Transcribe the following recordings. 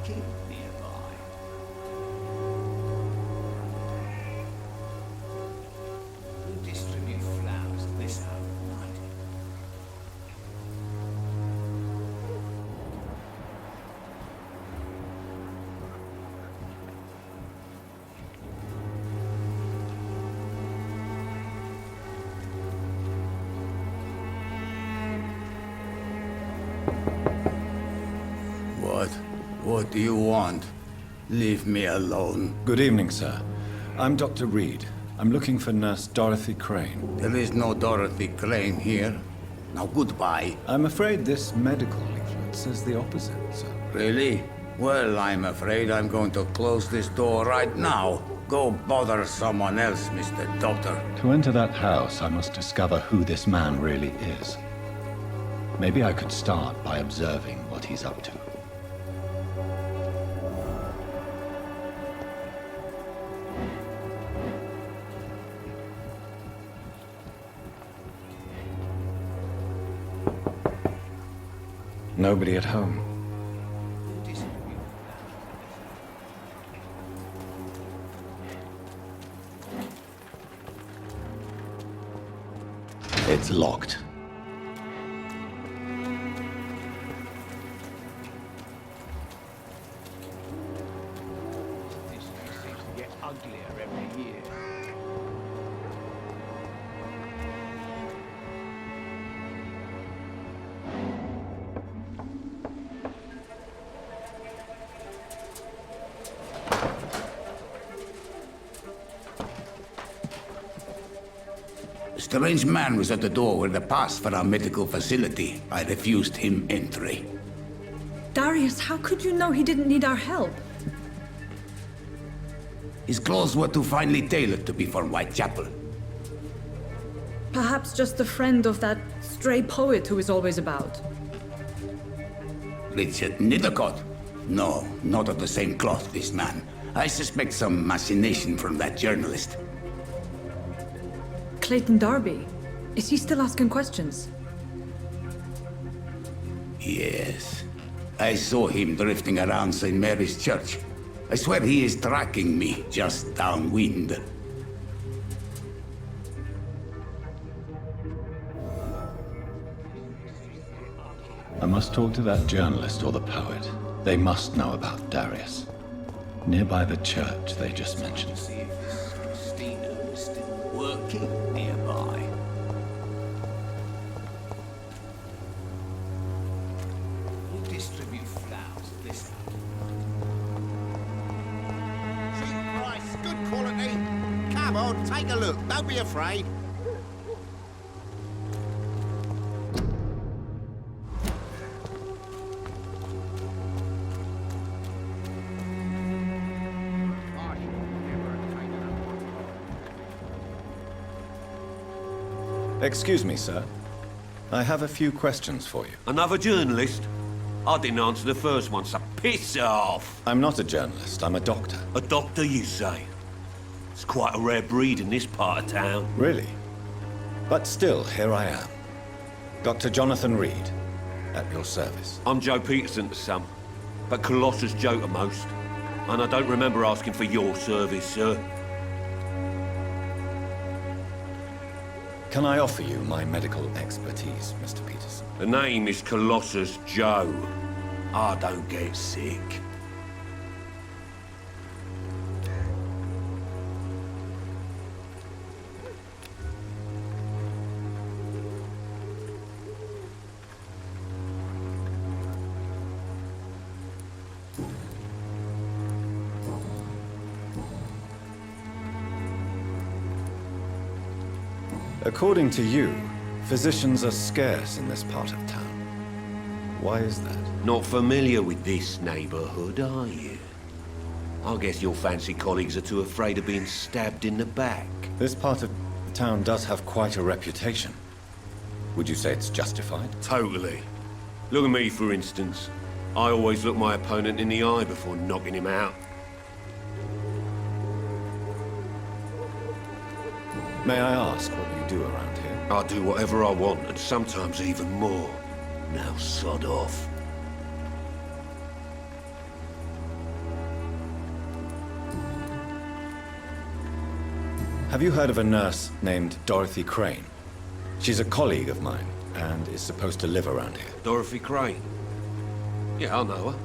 working nearby. Who distribute flowers this hour of night? What do you want? Leave me alone. Good evening, sir. I'm Dr. Reed. I'm looking for Nurse Dorothy Crane. There is no Dorothy Crane here. Now goodbye. I'm afraid this medical leaflet says the opposite, sir. Really? Well, I'm afraid I'm going to close this door right now. Go bother someone else, Mr. Doctor. To enter that house, I must discover who this man really is. Maybe I could start by observing what he's up to. Nobody at home. It's locked. This place seems to get uglier every year. A strange man was at the door with a pass for our medical facility. I refused him entry. Darius, how could you know he didn't need our help? His clothes were too finely tailored to be for Whitechapel. Perhaps just a friend of that stray poet who is always about. Richard Nethercott? No, not of the same cloth, this man. I suspect some machination from that journalist. Clayton Darby. Is he still asking questions? Yes. I saw him drifting around St. Mary's Church. I swear he is tracking me just downwind. I must talk to that journalist or the poet. They must know about Darius. Nearby the church they just mentioned. See if this Christina is still working nearby. Who distribute flowers this hour? Cheap price, good quality. Come on, take a look. Don't be afraid. Excuse me, sir. I have a few questions for you. Another journalist? I didn't answer the first one, so piss off! I'm not a journalist, I'm a doctor. A doctor, you say? It's quite a rare breed in this part of town. Really? But still, here I am. Dr. Jonathan Reed, at your service. I'm Joe Peterson to some, but Colossus Joe to most. And I don't remember asking for your service, sir. Can I offer you my medical expertise, Mr. Peterson? The name is Colossus Joe. I don't get sick. According to you, physicians are scarce in this part of town. Why is that? Not familiar with this neighborhood, are you? I guess your fancy colleagues are too afraid of being stabbed in the back. This part of the town does have quite a reputation. Would you say it's justified? Totally. Look at me, for instance. I always look my opponent in the eye before knocking him out. May I ask what you do around here? I do whatever I want, and sometimes even more. Now sod off. Have you heard of a nurse named Dorothy Crane? She's a colleague of mine, and is supposed to live around here. Dorothy Crane? Yeah, I know her.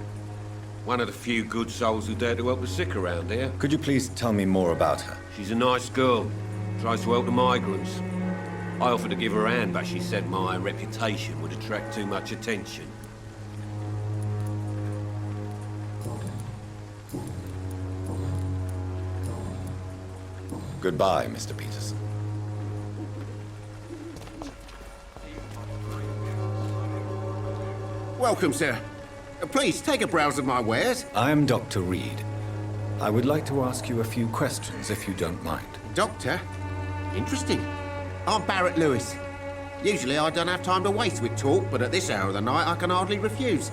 One of the few good souls who dare to help the sick around here. Could you please tell me more about her? She's a nice girl. Tries to help the migrants. I offered to give her a hand, but she said my reputation would attract too much attention. Goodbye, Mr. Peterson. Welcome, sir. Please, take a browse of my wares. I'm Dr. Reed. I would like to ask you a few questions, if you don't mind. Doctor? Interesting. I'm Barrett Lewis. Usually I don't have time to waste with talk, but at this hour of the night I can hardly refuse.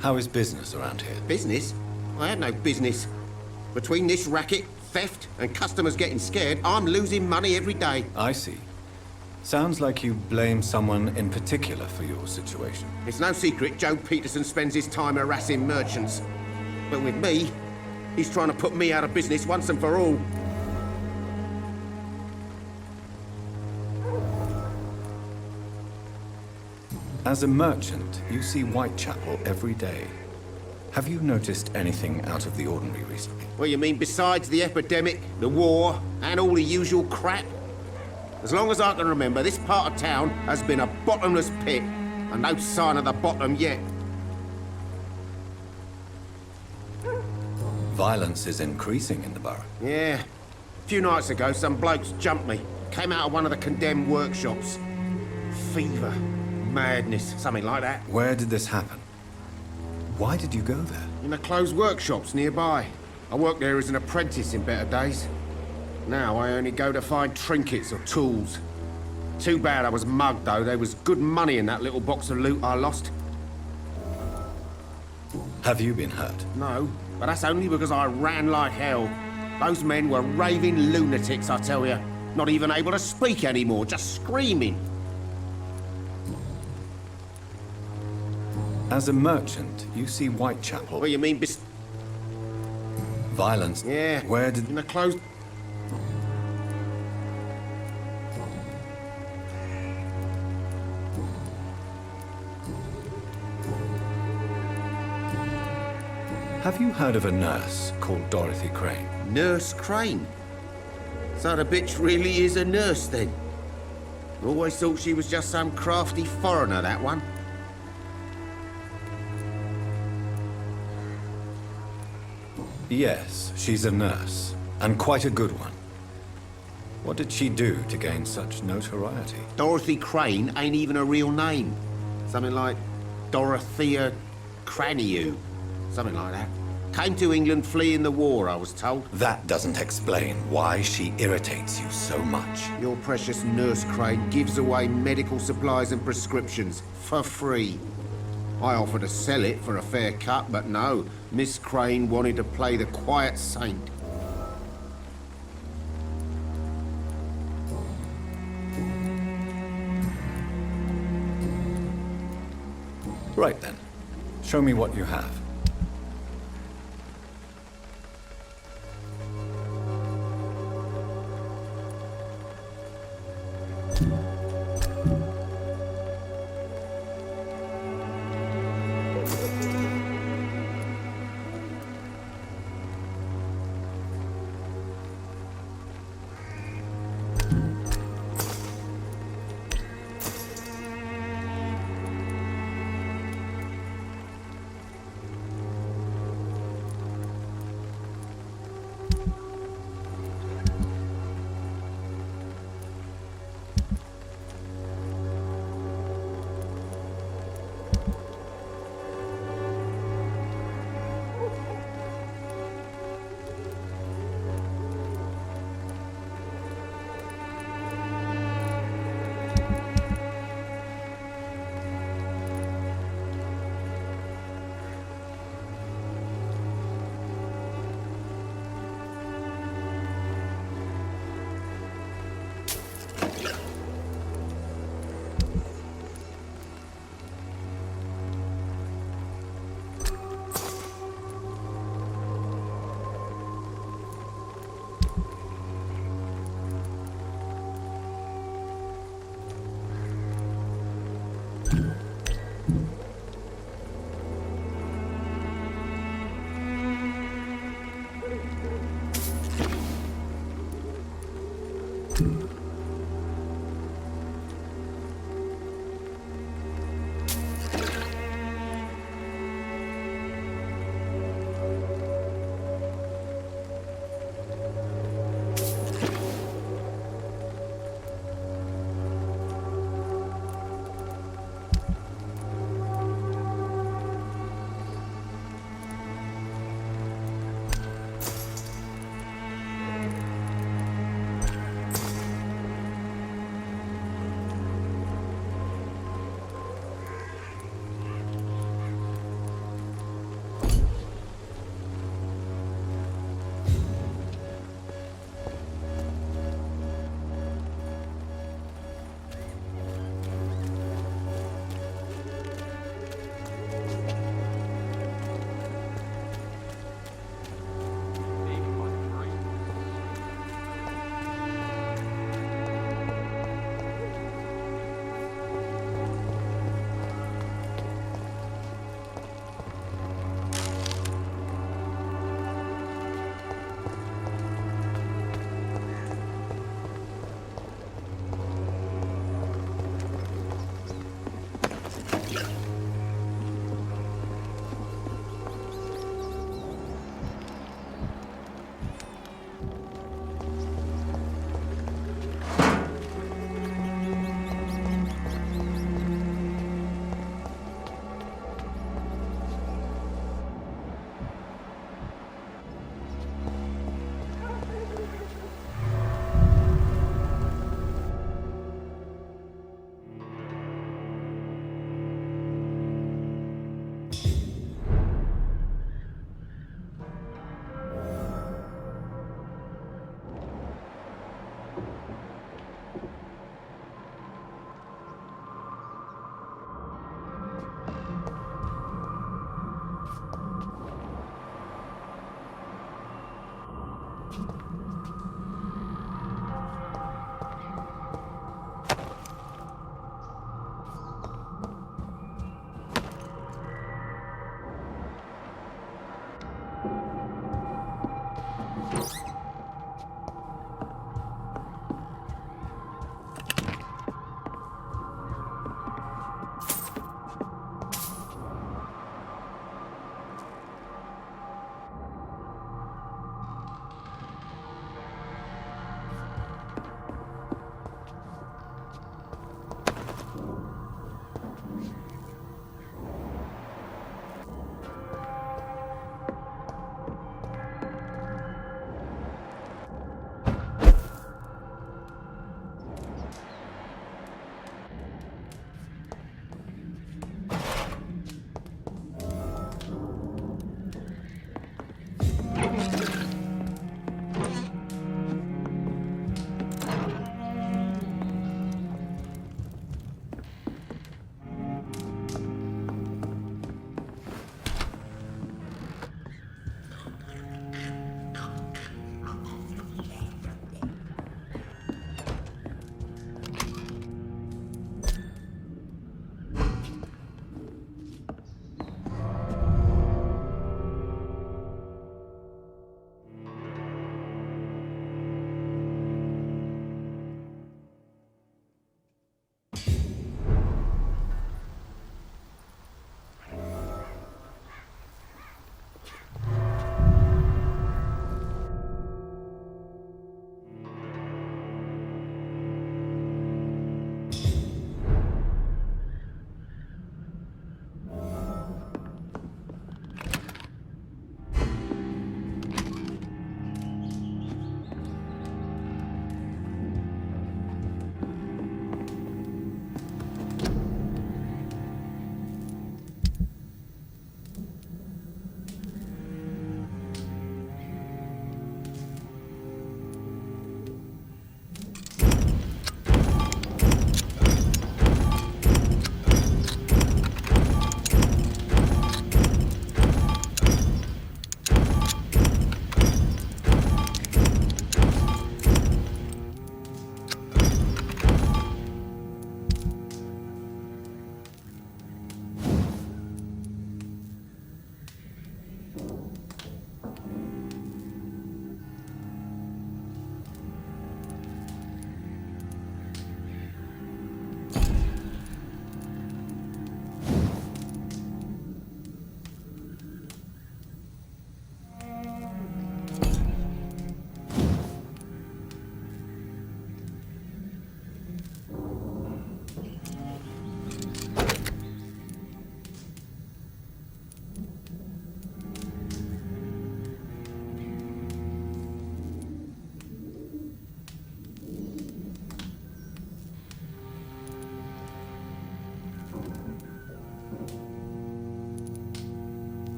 How is business around here? Business? I had no business. Between this racket, theft, and customers getting scared, I'm losing money every day. I see. Sounds like you blame someone in particular for your situation. It's no secret Joe Peterson spends his time harassing merchants. But with me, he's trying to put me out of business once and for all. As a merchant, you see Whitechapel every day. Have you noticed anything out of the ordinary recently? What you mean besides the epidemic, the war, and all the usual crap? As long as I can remember, this part of town has been a bottomless pit, and no sign of the bottom yet. Violence is increasing in the borough. Yeah. A few nights ago, some blokes jumped me. Came out of one of the condemned workshops. Fever, madness, something like that. Where did this happen? Why did you go there? In the closed workshops nearby. I worked there as an apprentice in better days. Now I only go to find trinkets or tools. Too bad I was mugged, though. There was good money in that little box of loot I lost. Have you been hurt? No, but that's only because I ran like hell. Those men were raving lunatics, I tell you. Not even able to speak anymore, just screaming. As a merchant, you see Whitechapel. What do you mean Violence? Yeah. Where did... In the closed... Have you heard of a nurse called Dorothy Crane? Nurse Crane? So the bitch really is a nurse, then? Always thought she was just some crafty foreigner, that one. Yes, she's a nurse, and quite a good one. What did she do to gain such notoriety? Dorothy Crane ain't even a real name. Something like Dorothea Craniu. Something like that. Came to England fleeing the war, I was told. That doesn't explain why she irritates you so much. Your precious Nurse Crane gives away medical supplies and prescriptions for free. I offered to sell it for a fair cut, but no. Miss Crane wanted to play the quiet saint. Right then. Show me what you have.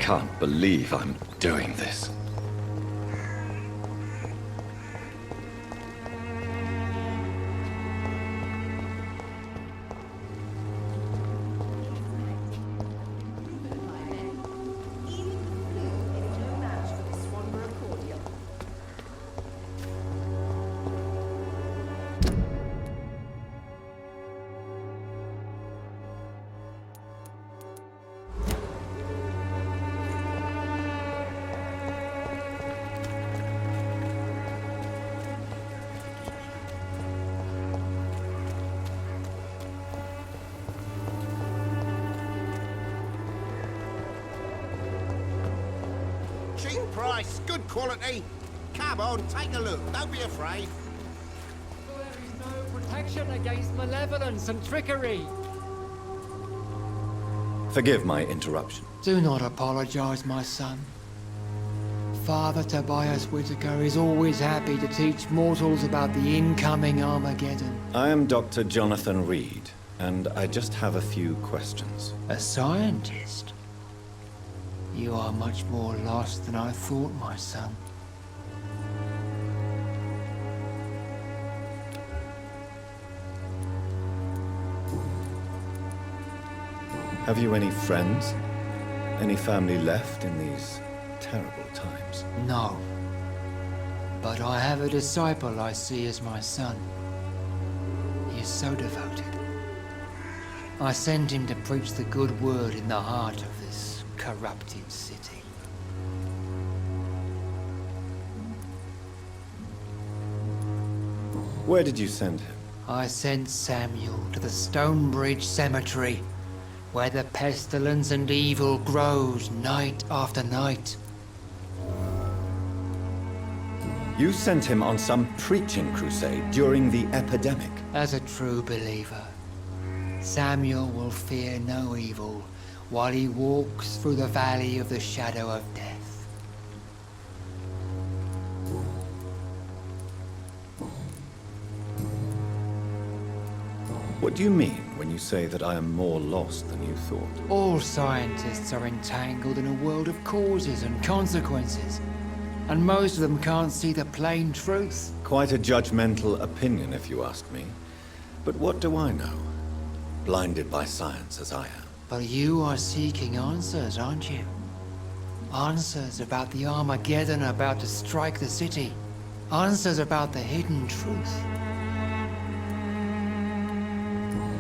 can't believe I'm doing this. Cheap price, good quality. Come on, take a look. Don't be afraid. There is no protection against malevolence and trickery. Forgive my interruption. Do not apologize, my son. Father Tobias Whitaker is always happy to teach mortals about the incoming Armageddon. I am Dr. Jonathan Reed, and I just have a few questions. A scientist? You are much more lost than I thought, my son. Have you any friends? Any family left in these terrible times? No. But I have a disciple I see as my son. He is so devoted. I send him to preach the good word in the heart of this corrupted city. Where did you send him? I sent Samuel to the Stonebridge Cemetery, where the pestilence and evil grows night after night. You sent him on some preaching crusade during the epidemic. As a true believer, Samuel will fear no evil while he walks through the valley of the shadow of death. What do you mean when you say that I am more lost than you thought? All scientists are entangled in a world of causes and consequences, and most of them can't see the plain truth. Quite a judgmental opinion, if you ask me. But what do I know? Blinded by science as I am. But you are seeking answers, aren't you? Answers about the Armageddon about to strike the city. Answers about the hidden truth.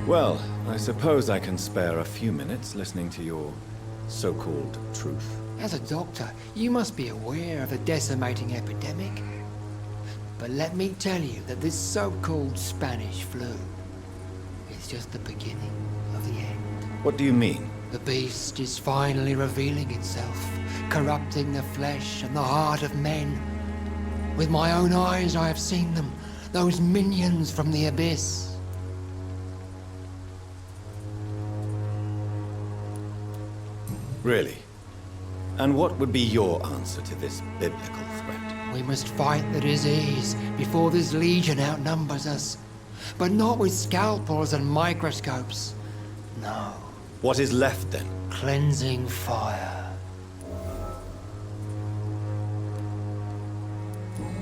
Well, I suppose I can spare a few minutes listening to your so-called truth. As a doctor, you must be aware of the decimating epidemic. But let me tell you that this so-called Spanish flu is just the beginning of the end. What do you mean? The beast is finally revealing itself, corrupting the flesh and the heart of men. With my own eyes I have seen them, those minions from the abyss. Really? And what would be your answer to this biblical threat? We must fight the disease before this legion outnumbers us. But not with scalpels and microscopes. No. What is left then? Cleansing fire.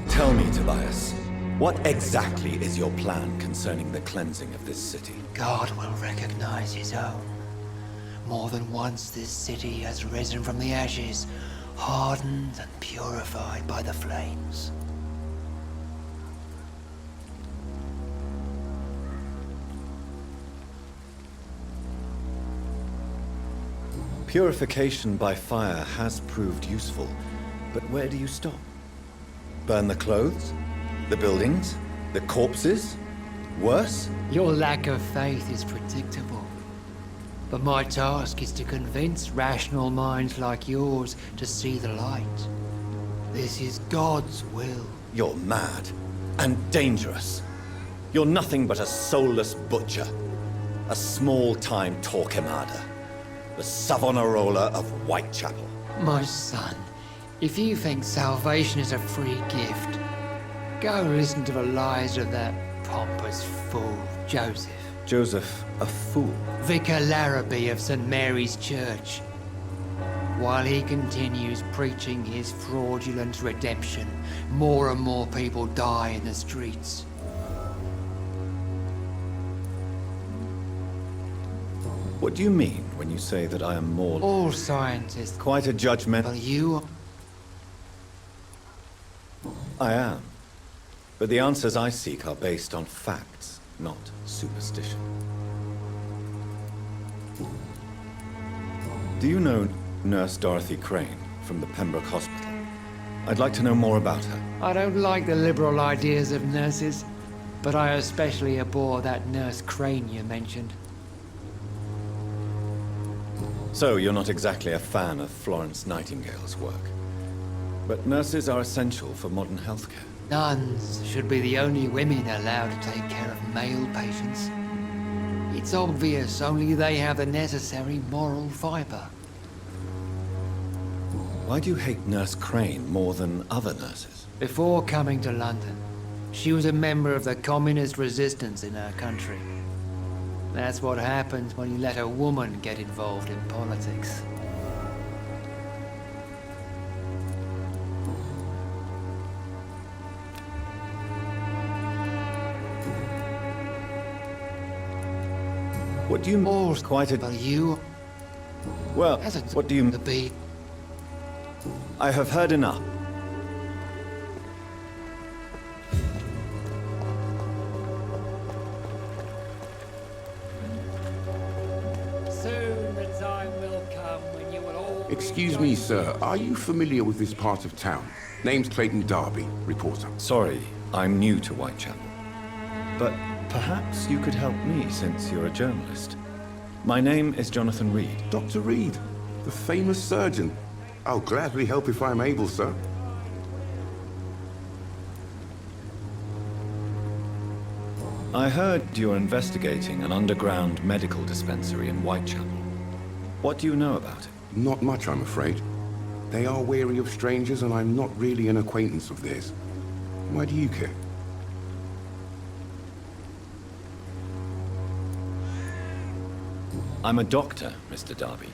Tell me, Tobias, what exactly is your plan concerning the cleansing of this city? God will recognize his own. More than once this city has risen from the ashes, hardened and purified by the flames. Purification by fire has proved useful, but where do you stop? Burn the clothes? The buildings? The corpses? Worse? Your lack of faith is predictable. But my task is to convince rational minds like yours to see the light. This is God's will. You're mad and dangerous. You're nothing but a soulless butcher. A small-time Torquemada. The Savonarola of Whitechapel. My son, if you think salvation is a free gift, go listen to the lies of that pompous fool, Joseph. Joseph, a fool. Vicar Larrabee of St. Mary's Church. while he continues preaching his fraudulent redemption, more and more people die in the streets. What do you mean when you say that I am more... All scientists, Quite a judgment. but you... I am. But the answers I seek are based on facts, not superstition. Do you know Nurse Dorothy Crane from the Pembroke Hospital? I'd like to know more about her. I don't like the liberal ideas of nurses, but I especially abhor that Nurse Crane you mentioned. So, you're not exactly a fan of Florence Nightingale's work. But nurses are essential for modern healthcare. Nuns should be the only women allowed to take care of male patients. It's obvious only they have the necessary moral fiber. Why do you hate Nurse Crane more than other nurses? Before coming to London, she was a member of the communist resistance in her country. That's what happens when you let a woman get involved in politics. What do you... All Quite a... but you Well, hasn't what do you... to be. I have heard enough. Soon the time will come when you will all... Excuse me, sir. Are you familiar with this part of town? Name's Clayton Darby, reporter. Sorry, I'm new to Whitechapel. But perhaps you could help me since you're a journalist. My name is Jonathan Reed. Dr. Reed, the famous surgeon. I'll gladly help if I'm able, sir. I heard you're investigating an underground medical dispensary in Whitechapel. What do you know about it? Not much, I'm afraid. They are wary of strangers, and I'm not really an acquaintance of theirs. Why do you care? I'm a doctor, Mr. Darby.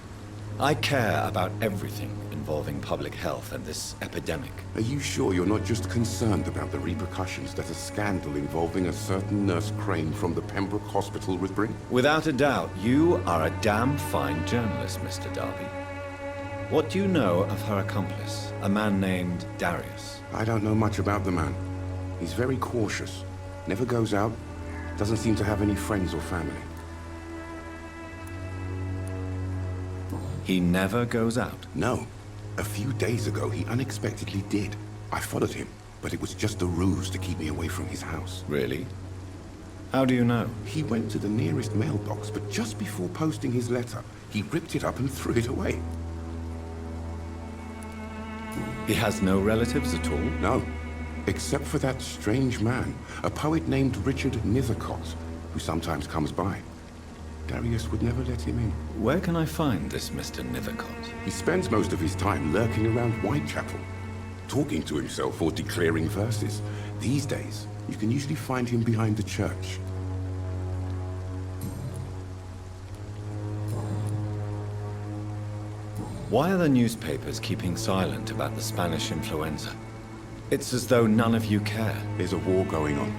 I care about everything involving public health and this epidemic. Are you sure you're not just concerned about the repercussions that a scandal involving a certain Nurse Crane from the Pembroke Hospital would bring? Without a doubt, you are a damn fine journalist, Mr. Darby. What do you know of her accomplice, a man named Darius? I don't know much about the man. He's very cautious. Never goes out. Doesn't seem to have any friends or family. He never goes out. No. A few days ago, he unexpectedly did. I followed him, but it was just a ruse to keep me away from his house. Really? How do you know? He went to the nearest mailbox, but just before posting his letter, he ripped it up and threw it away. He has no relatives at all? No, except for that strange man, a poet named Richard Nethercott, who sometimes comes by. Darius would never let him in. Where can I find this Mr. Nethercott? He spends most of his time lurking around Whitechapel, talking to himself or declaring verses. These days, you can usually find him behind the church. Why are the newspapers keeping silent about the Spanish influenza? It's as though none of you care. There's a war going on.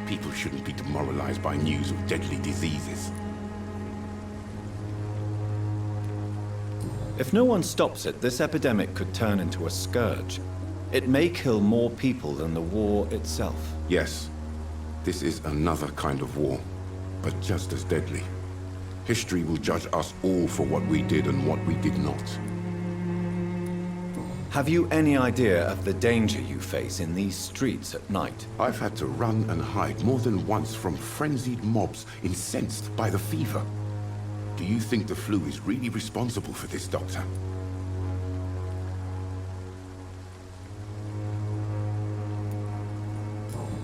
People shouldn't be demoralized by news of deadly diseases. If no one stops it, this epidemic could turn into a scourge. It may kill more people than the war itself. Yes, this is another kind of war, but just as deadly. History will judge us all for what we did and what we did not. Have you any idea of the danger you face in these streets at night? I've had to run and hide more than once from frenzied mobs incensed by the fever. Do you think the flu is really responsible for this, Doctor?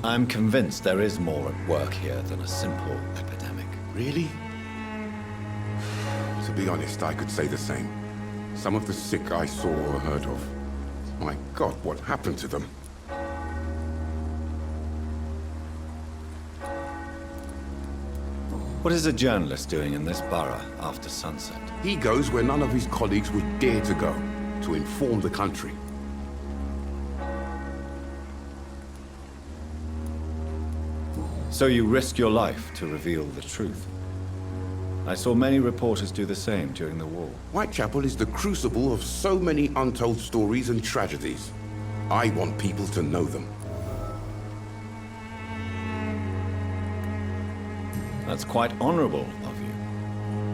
I'm convinced there is more at work here than a simple epidemic. Really? To be honest, I could say the same. Some of the sick I saw or heard of. My God, what happened to them? What is a journalist doing in this borough after sunset? He goes where none of his colleagues would dare to go, to inform the country. So you risk your life to reveal the truth. I saw many reporters do the same during the war. Whitechapel is the crucible of so many untold stories and tragedies. I want people to know them. That's quite honorable of you.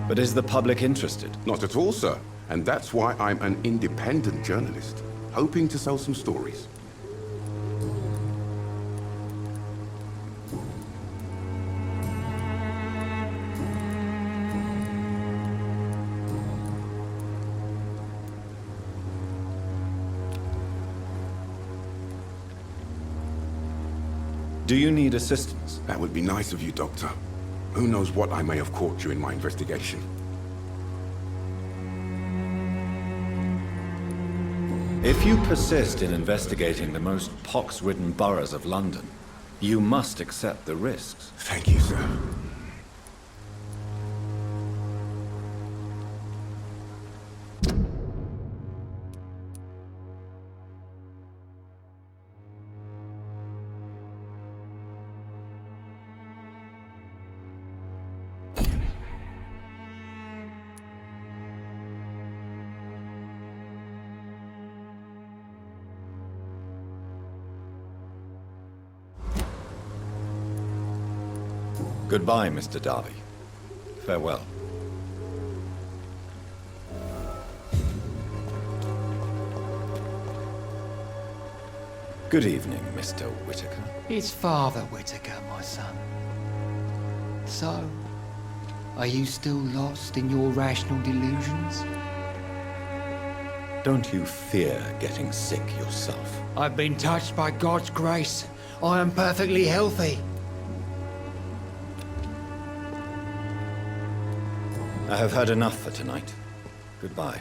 But is the public interested? Not at all, sir. And that's why I'm an independent journalist, hoping to sell some stories. Do you need assistance? That would be nice of you, Doctor. Who knows what I may have caught during my investigation. If you persist in investigating the most pox-ridden boroughs of London, you must accept the risks. Thank you, sir. Goodbye, Mr. Darby. Farewell. Good evening, Mr. Whitaker. It's Father Whitaker, my son. So, are you still lost in your rational delusions? Don't you fear getting sick yourself? I've been touched by God's grace. I am perfectly healthy. I have heard enough for tonight. Goodbye.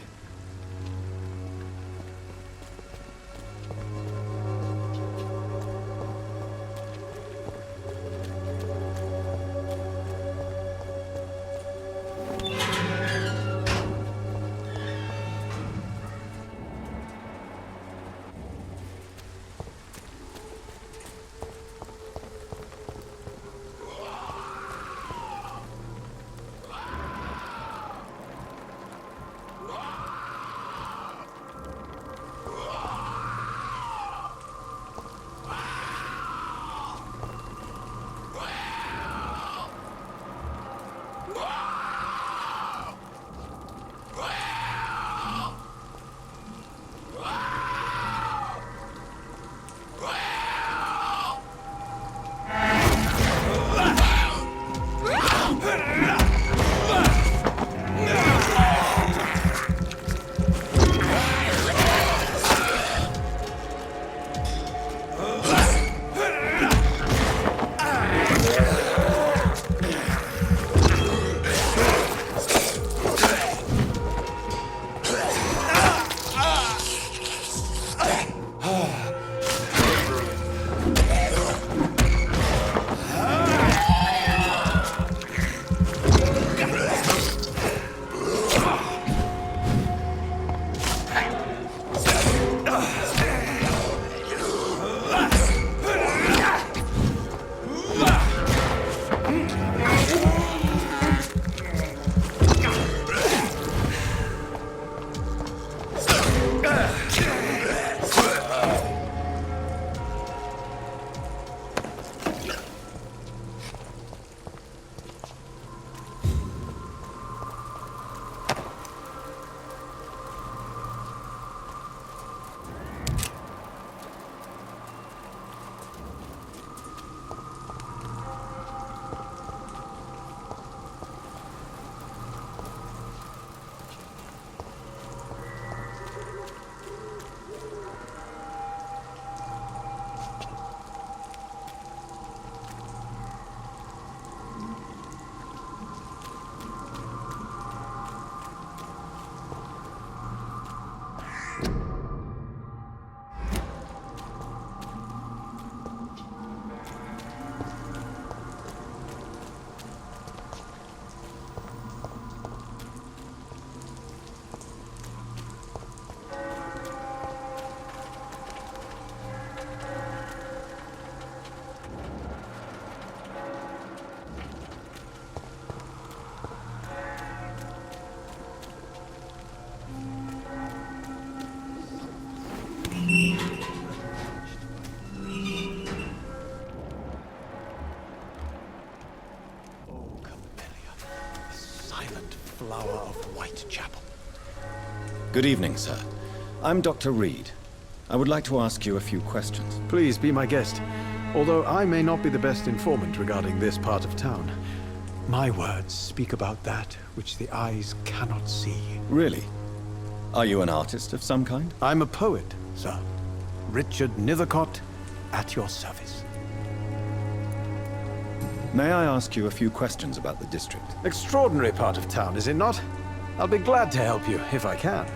flower of Whitechapel. Good evening, sir. I'm Dr. Reed. I would like to ask you a few questions. Please be my guest. Although I may not be the best informant regarding this part of town, my words speak about that which the eyes cannot see. Really? Are you an artist of some kind? I'm a poet, sir. Richard Nethercott, at your service. May I ask you a few questions about the district? Extraordinary part of town, is it not? I'll be glad to help you, if I can.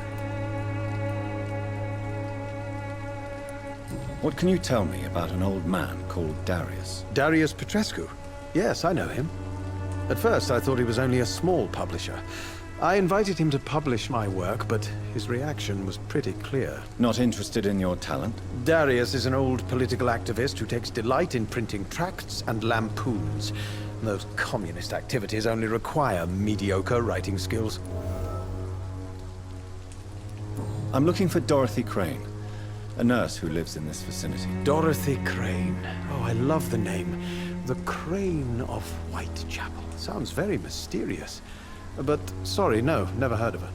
What can you tell me about an old man called Darius? Darius Petrescu? Yes, I know him. At first, I thought he was only a small publisher. I invited him to publish my work, but his reaction was pretty clear. Not interested in your talent? Darius is an old political activist who takes delight in printing tracts and lampoons. Those communist activities only require mediocre writing skills. I'm looking for Dorothy Crane, a nurse who lives in this vicinity. Dorothy Crane. Oh, I love the name. The Crane of Whitechapel. Sounds very mysterious. But, sorry, no, never heard of her.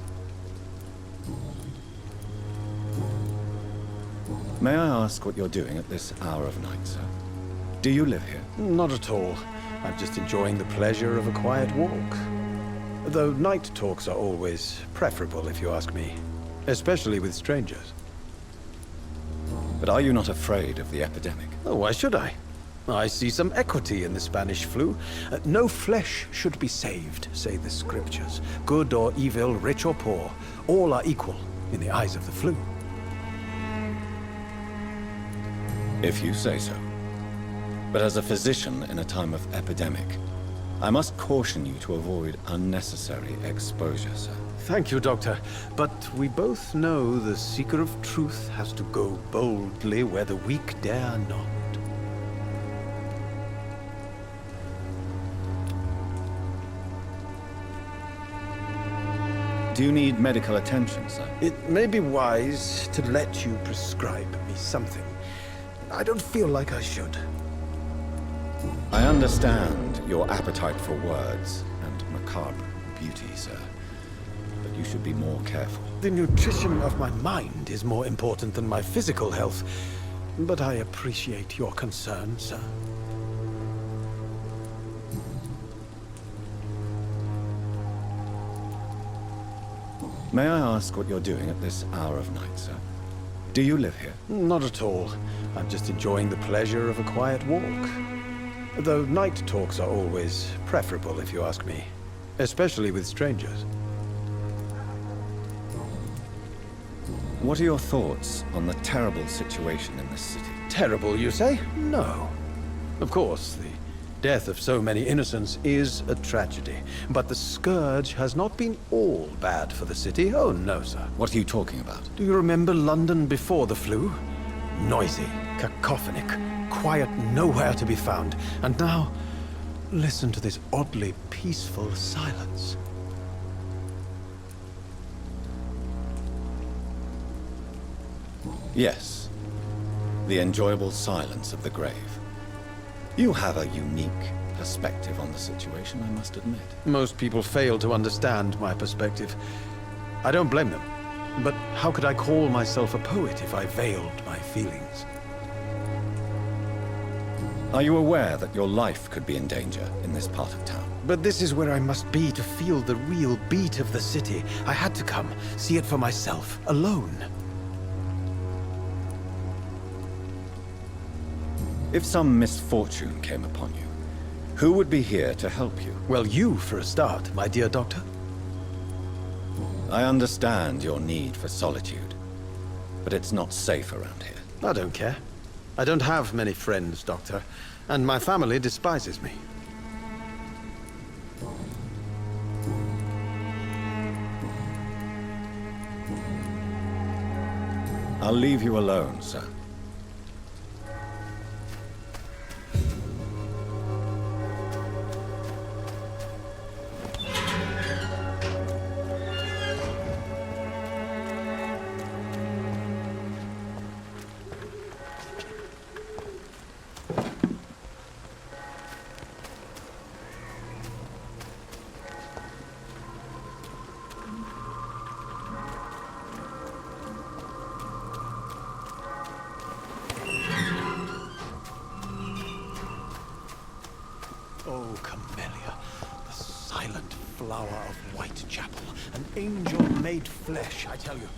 May I ask what you're doing at this hour of night, sir? Do you live here? Not at all. I'm just enjoying the pleasure of a quiet walk. Though night talks are always preferable, if you ask me. Especially with strangers. But are you not afraid of the epidemic? Oh, why should I? I see some equity in the Spanish flu. No flesh should be saved, say the scriptures. Good or evil, rich or poor, all are equal in the eyes of the flu. If you say so. But as a physician in a time of epidemic, I must caution you to avoid unnecessary exposure, sir. Thank you, Doctor. But we both know the seeker of truth has to go boldly where the weak dare not. Do you need medical attention, sir? It may be wise to let you prescribe me something. I don't feel like I should. I understand your appetite for words and macabre beauty, sir. But you should be more careful. The nutrition of my mind is more important than my physical health. But I appreciate your concern, sir. May I ask what you're doing at this hour of night, sir? Do you live here? Not at all. I'm just enjoying the pleasure of a quiet walk. Though night talks are always preferable, if you ask me. Especially with strangers. What are your thoughts on the terrible situation in this city? Terrible, you say? No. Of course, the death of so many innocents is a tragedy. But the scourge has not been all bad for the city. Oh, no, sir. What are you talking about? Do you remember London before the flu? Noisy, cacophonic, quiet nowhere to be found. And now, listen to this oddly peaceful silence. Yes. The enjoyable silence of the grave. You have a unique perspective on the situation, I must admit. Most people fail to understand my perspective. I don't blame them. But how could I call myself a poet if I veiled my feelings? Are you aware that your life could be in danger in this part of town? But this is where I must be to feel the real beat of the city. I had to come, see it for myself, alone. If some misfortune came upon you, who would be here to help you? Well, you for a start, my dear doctor. I understand your need for solitude, but it's not safe around here. I don't care. I don't have many friends, Doctor, and my family despises me. I'll leave you alone, sir. Oh, Camellia, the silent flower of Whitechapel, an angel made flesh, I tell you.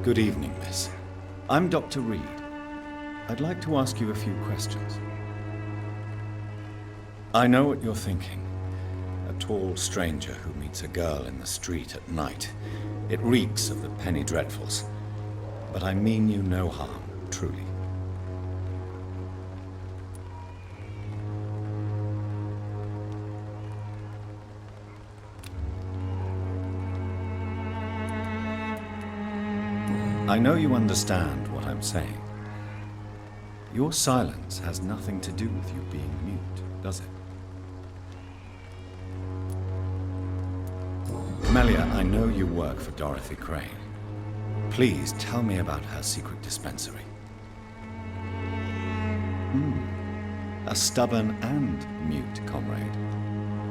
Good evening, miss. I'm Dr. Reed. I'd like to ask you a few questions. I know what you're thinking. A tall stranger who meets a girl in the street at night. It reeks of the penny dreadfuls. But I mean you no harm, truly. I know you understand what I'm saying. Your silence has nothing to do with you being mute, does it? Melia, I know you work for Dorothy Crane. Please tell me about her secret dispensary. A stubborn and mute comrade.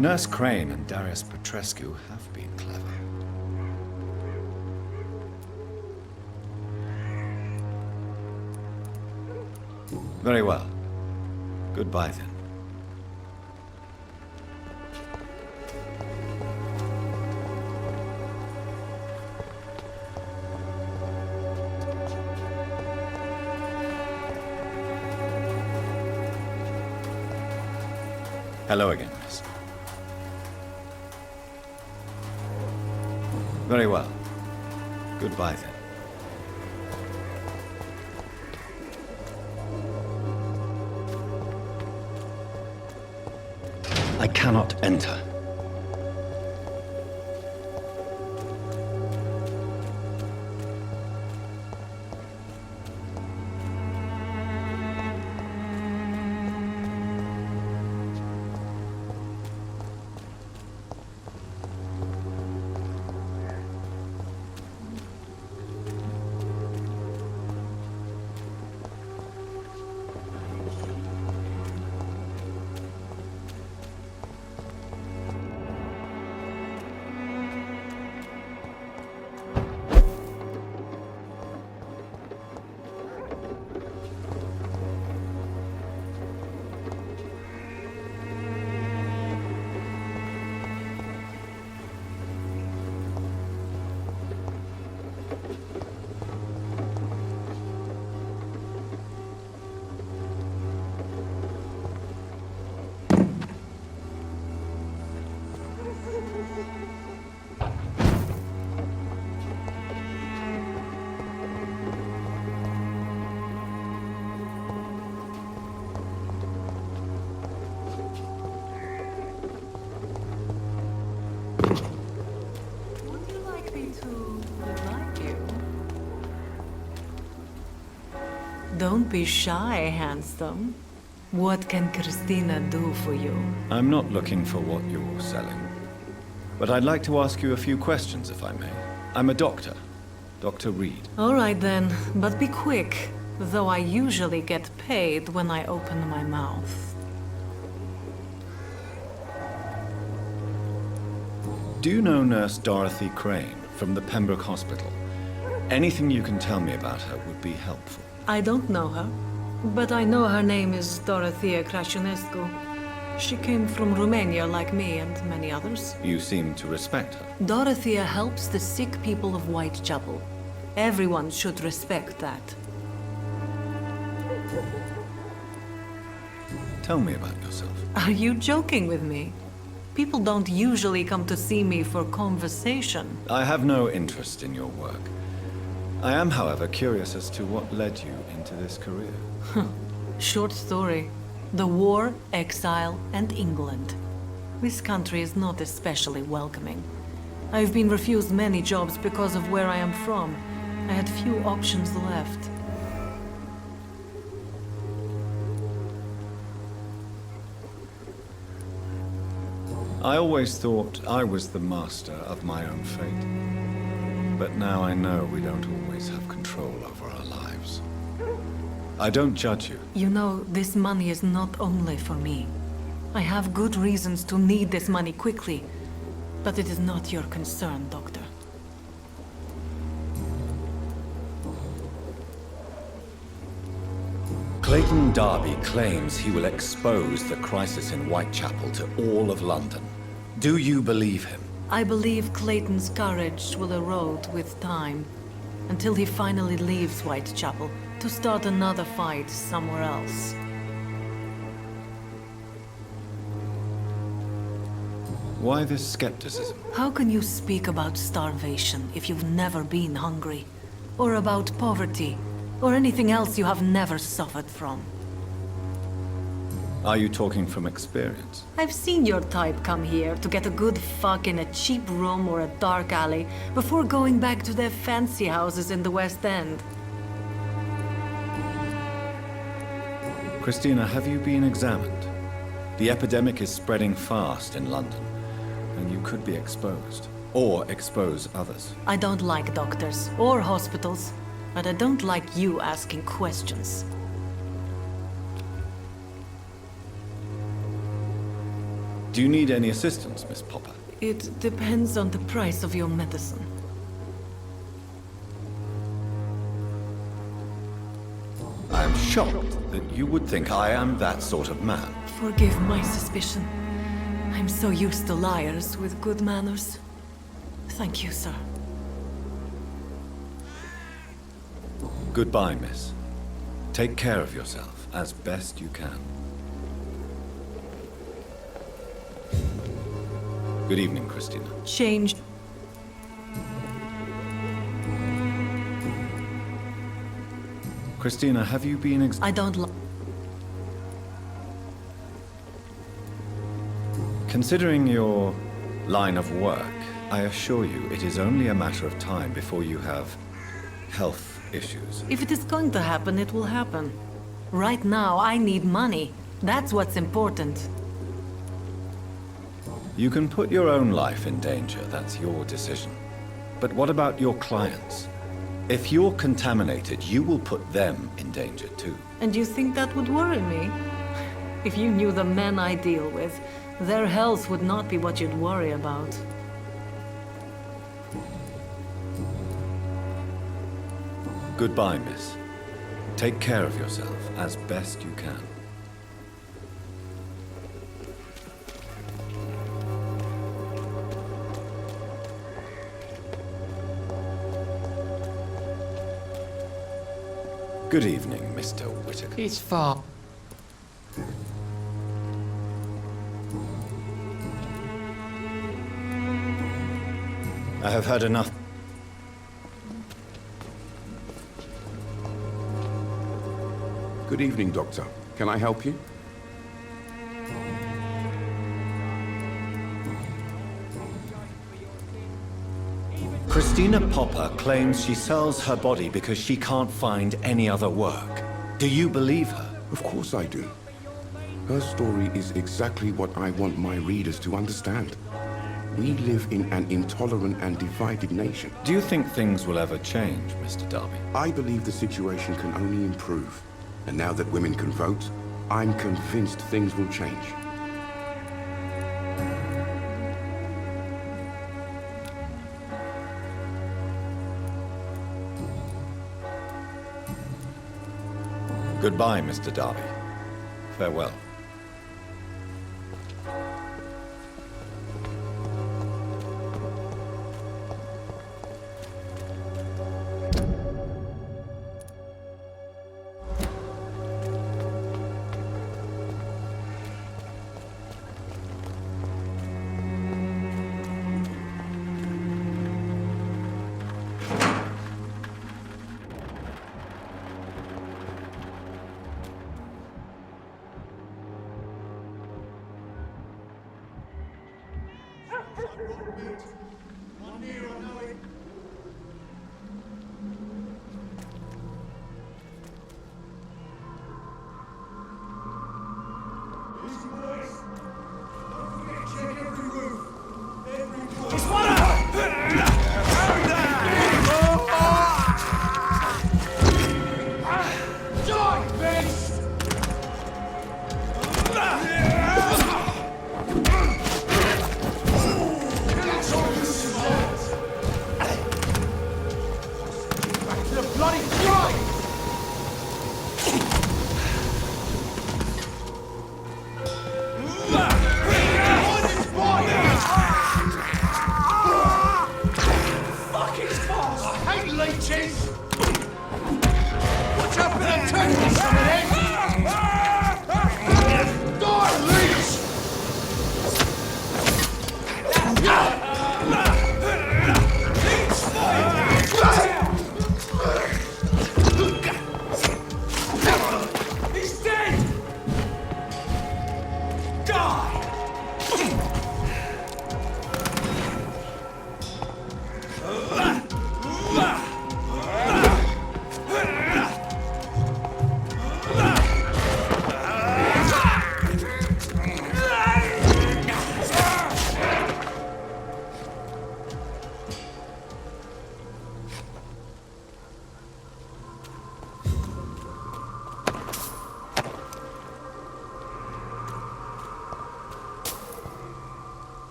Nurse Crane and Darius Petrescu have been clever. Very well. Goodbye, then. Hello again, miss. Very well. Goodbye, then. I cannot enter. Would you like me to remind you? Don't be shy, handsome. What can Christina do for you? I'm not looking for what you're selling. But I'd like to ask you a few questions, if I may. I'm a doctor. Dr. Reed. All right then, but be quick. Though I usually get paid when I open my mouth. Do you know Nurse Dorothy Crane from the Pembroke Hospital? Anything you can tell me about her would be helpful. I don't know her, but I know her name is Dorothea Crăciunescu. She came from Romania like me and many others. You seem to respect her. Dorothea helps the sick people of Whitechapel. Everyone should respect that. Tell me about yourself. Are you joking with me? People don't usually come to see me for conversation. I have no interest in your work. I am, however, curious as to what led you into this career. Short story. The war, exile, and England. This country is not especially welcoming. I've been refused many jobs because of where I am from. I had few options left. I always thought I was the master of my own fate. But now I know we don't always have control over our lives. I don't judge you. You know, this money is not only for me. I have good reasons to need this money quickly, but it is not your concern, Doctor. Clayton Darby claims he will expose the crisis in Whitechapel to all of London. Do you believe him? I believe Clayton's courage will erode with time, until he finally leaves Whitechapel to start another fight somewhere else. Why this skepticism? How can you speak about starvation if you've never been hungry? Or about poverty? Or anything else you have never suffered from? Are you talking from experience? I've seen your type come here to get a good fuck in a cheap room or a dark alley before going back to their fancy houses in the West End. Christina, have you been examined? The epidemic is spreading fast in London, and you could be exposed. Or expose others. I don't like doctors or hospitals, but I don't like you asking questions. Do you need any assistance, Miss Popper? It depends on the price of your medicine. I am shocked that you would think I am that sort of man. Forgive my suspicion. I'm so used to liars with good manners. Thank you, sir. Goodbye, miss. Take care of yourself as best you can. Good evening, Christina. Change. Christina, have you been I don't like. Considering your line of work, I assure you it is only a matter of time before you have health issues. If it is going to happen, it will happen. Right now, I need money. That's what's important. You can put your own life in danger, that's your decision. But what about your clients? If you're contaminated, you will put them in danger too. And you think that would worry me? If you knew the men I deal with, their health would not be what you'd worry about. Goodbye, miss. Take care of yourself as best you can. Good evening, Mr. Whittaker. It's far. I have had enough. Good evening, Doctor. Can I help you? Christina Popper claims she sells her body because she can't find any other work. Do you believe her? Of course I do. Her story is exactly what I want my readers to understand. We live in an intolerant and divided nation. Do you think things will ever change, Mr. Darby? I believe the situation can only improve. And now that women can vote, I'm convinced things will change. Goodbye, Mr. Darby. Farewell.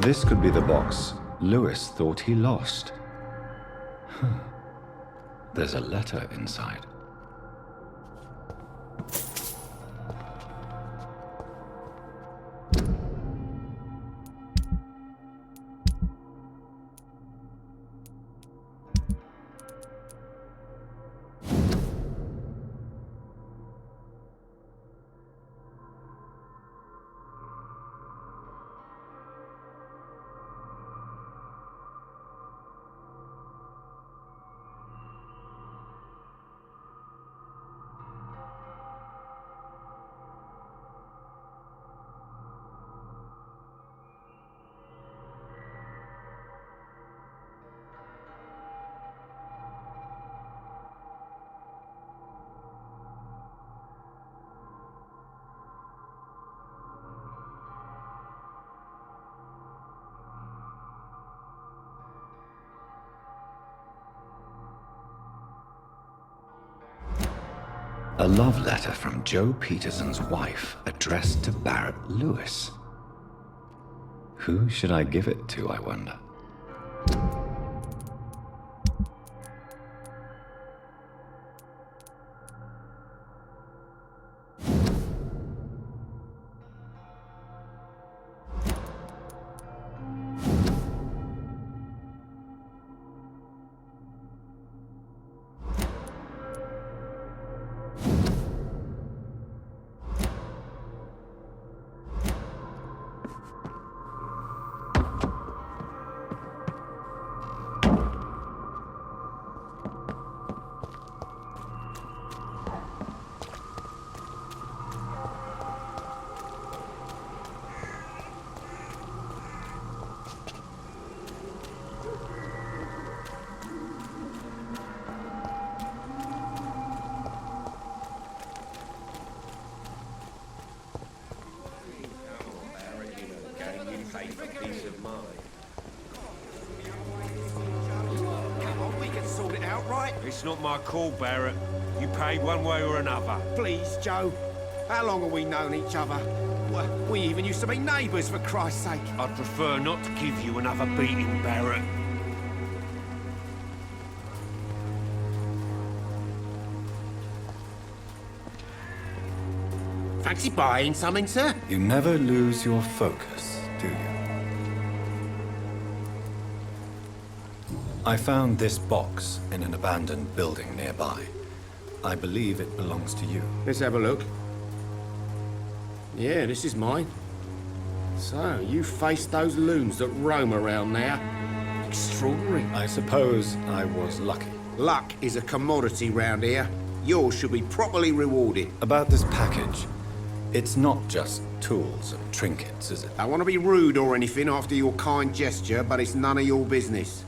This could be the box Lewis thought he lost. There's a letter inside. A love letter from Joe Peterson's wife, addressed to Barrett Lewis. Who should I give it to, I wonder? It's not my call, Barrett. You pay one way or another. Please, Joe. How long have we known each other? We even used to be neighbours, for Christ's sake. I'd prefer not to give you another beating, Barrett. Fancy buying something, sir? You never lose your focus, do you? I found this box in an abandoned building nearby. I believe it belongs to you. Let's have a look. Yeah, this is mine. So, you faced those loons that roam around now. Extraordinary. I suppose I was lucky. Luck is a commodity round here. Yours should be properly rewarded. About this package, it's not just tools and trinkets, is it? I want to be rude or anything after your kind gesture, but it's none of your business.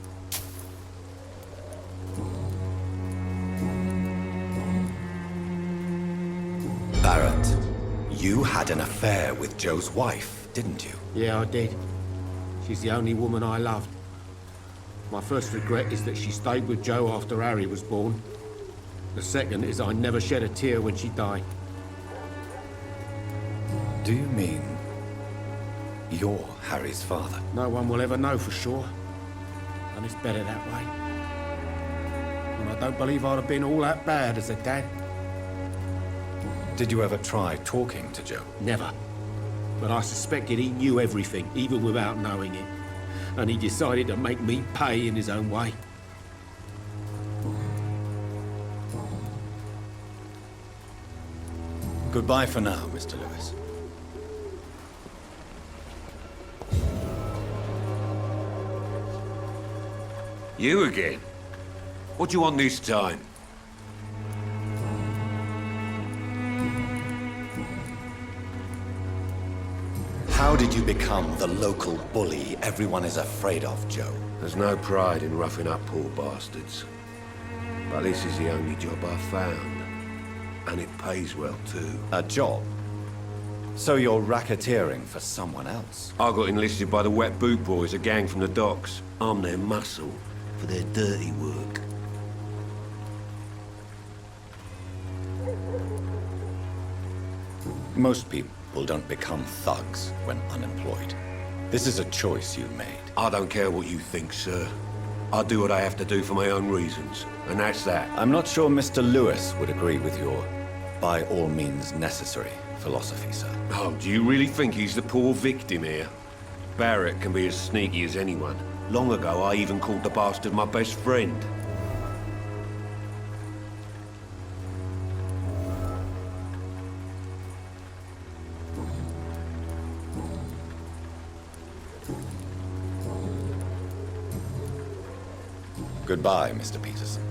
Barrett, you had an affair with Joe's wife, didn't you? Yeah, I did. She's the only woman I loved. My first regret is that she stayed with Joe after Harry was born. The second is I never shed a tear when she died. Do you mean you're Harry's father? No one will ever know for sure. And it's better that way. And I don't believe I'd have been all that bad as a dad. Did you ever try talking to Joe? Never. But I suspected he knew everything, even without knowing it. And he decided to make me pay in his own way. Goodbye for now, Mr. Lewis. You again? What do you want this time? How did you become the local bully everyone is afraid of, Joe? There's no pride in roughing up poor bastards. But this is the only job I've found. And it pays well, too. A job? So you're racketeering for someone else? I got enlisted by the Wet Boot Boys, a gang from the docks. I'm their muscle for their dirty work. Most people don't become thugs when unemployed. This is a choice you made. I don't care what you think, sir. I do what I have to do for my own reasons, and that's that. I'm not sure Mr. Lewis would agree with your by all means necessary philosophy, sir. Oh, do you really think he's the poor victim here? Barrett can be as sneaky as anyone. Long ago, I even called the bastard my best friend. Goodbye, Mr. Peterson.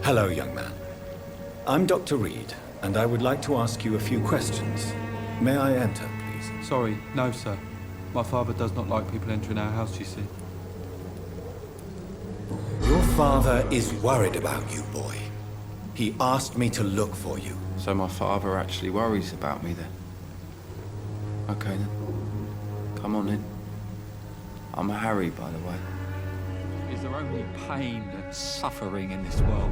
Hello, young man. I'm Dr. Reed, and I would like to ask you a few questions. May I enter, please? Sorry, no, sir. My father does not like people entering our house, you see. Your father is worried about you, boy. He asked me to look for you. So my father actually worries about me then? Okay then. Come on in. I'm Harry, by the way. Is there only pain and suffering in this world?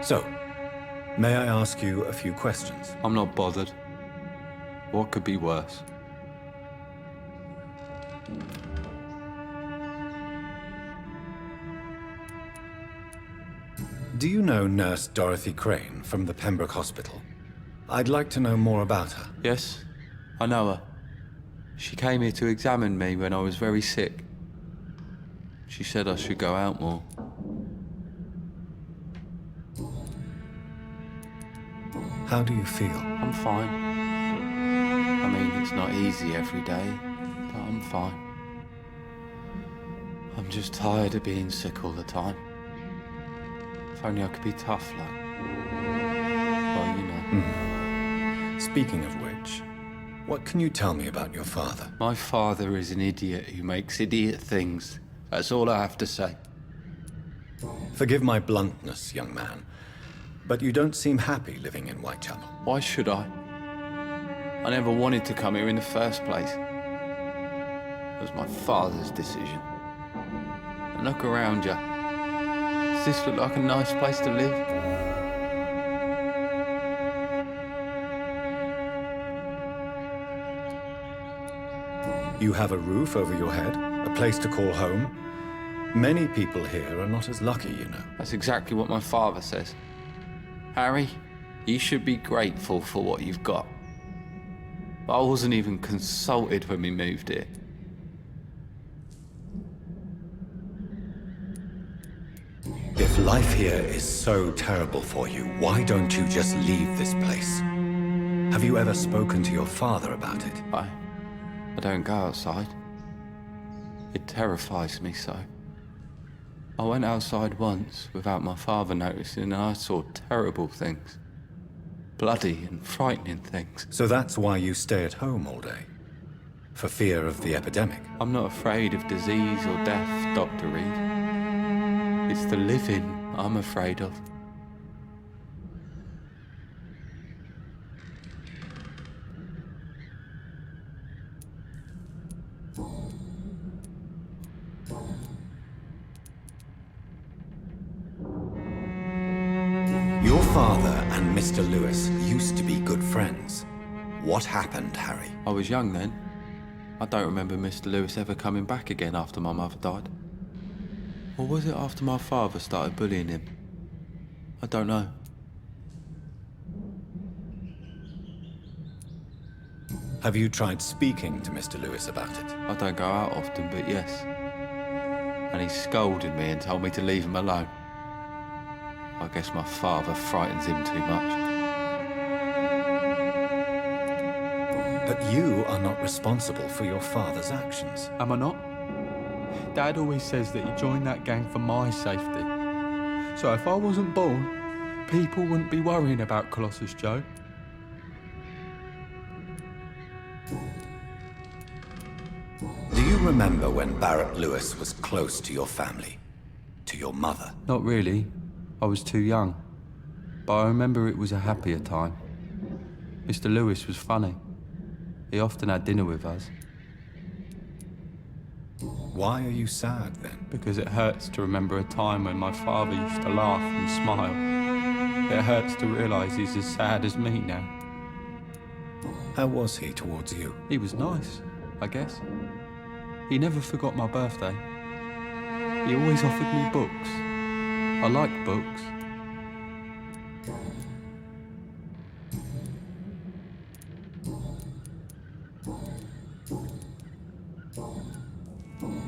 So, may I ask you a few questions? I'm not bothered. What could be worse? Do you know Nurse Dorothy Crane from the Pembroke Hospital? I'd like to know more about her. Yes, I know her. She came here to examine me when I was very sick. She said I should go out more. How do you feel? I'm fine. I mean, it's not easy every day, but I'm fine. I'm just tired of being sick all the time. If only I could be tough, like... Well, you know. Speaking of which, what can you tell me about your father? My father is an idiot who makes idiot things. That's all I have to say. Forgive my bluntness, young man, but you don't seem happy living in Whitechapel. Why should I? I never wanted to come here in the first place. It was my father's decision. And look around you. Does this look like a nice place to live? You have a roof over your head, a place to call home. Many people here are not as lucky, you know. That's exactly what my father says. Harry, you should be grateful for what you've got. But I wasn't even consulted when we moved here. If life here is so terrible for you, why don't you just leave this place? Have you ever spoken to your father about it? I don't go outside. It terrifies me so. I went outside once without my father noticing and I saw terrible things. Bloody and frightening things. So that's why you stay at home all day? For fear of the epidemic? I'm not afraid of disease or death, Dr. Reed. It's the living I'm afraid of. Your father and Mr. Lewis used to be good friends. What happened, Harry? I was young then. I don't remember Mr. Lewis ever coming back again after my mother died. Or was it after my father started bullying him? I don't know. Have you tried speaking to Mr. Lewis about it? I don't go out often, but yes. And he scolded me and told me to leave him alone. I guess my father frightens him too much. But you are not responsible for your father's actions. Am I not? Dad always says that he joined that gang for my safety. So if I wasn't born, people wouldn't be worrying about Colossus Joe. Do you remember when Barrett Lewis was close to your family? To your mother? Not really. I was too young. But I remember it was a happier time. Mr. Lewis was funny. He often had dinner with us. Why are you sad, then? Because it hurts to remember a time when my father used to laugh and smile. It hurts to realise he's as sad as me now. How was he towards you? He was nice, I guess. He never forgot my birthday. He always offered me books. I like books.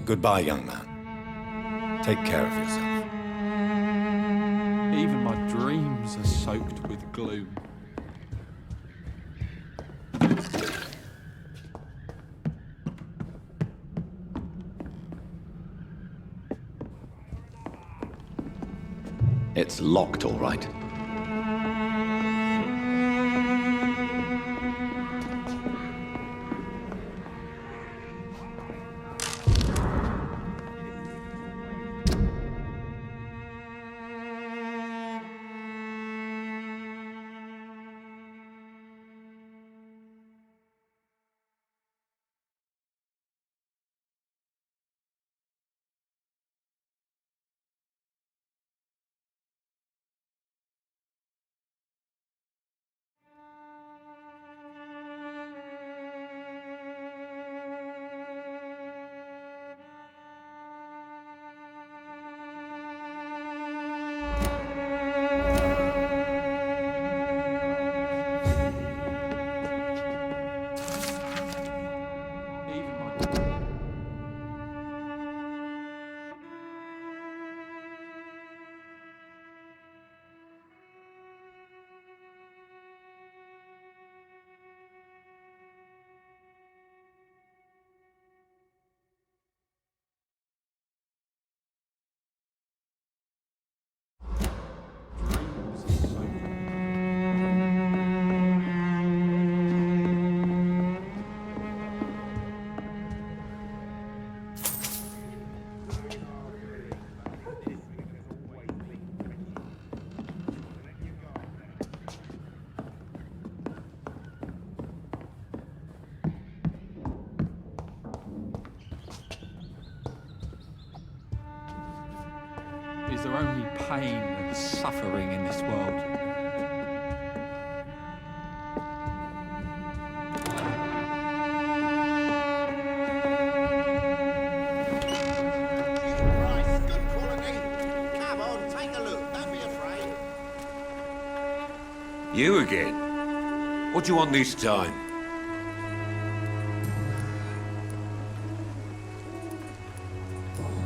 Goodbye, young man. Take care of yourself. Even my dreams are soaked with gloom. It's locked, all right. Is there only pain and suffering in this world? Right, good quality. Come on, take a look. Don't be afraid. You again? What do you want this time?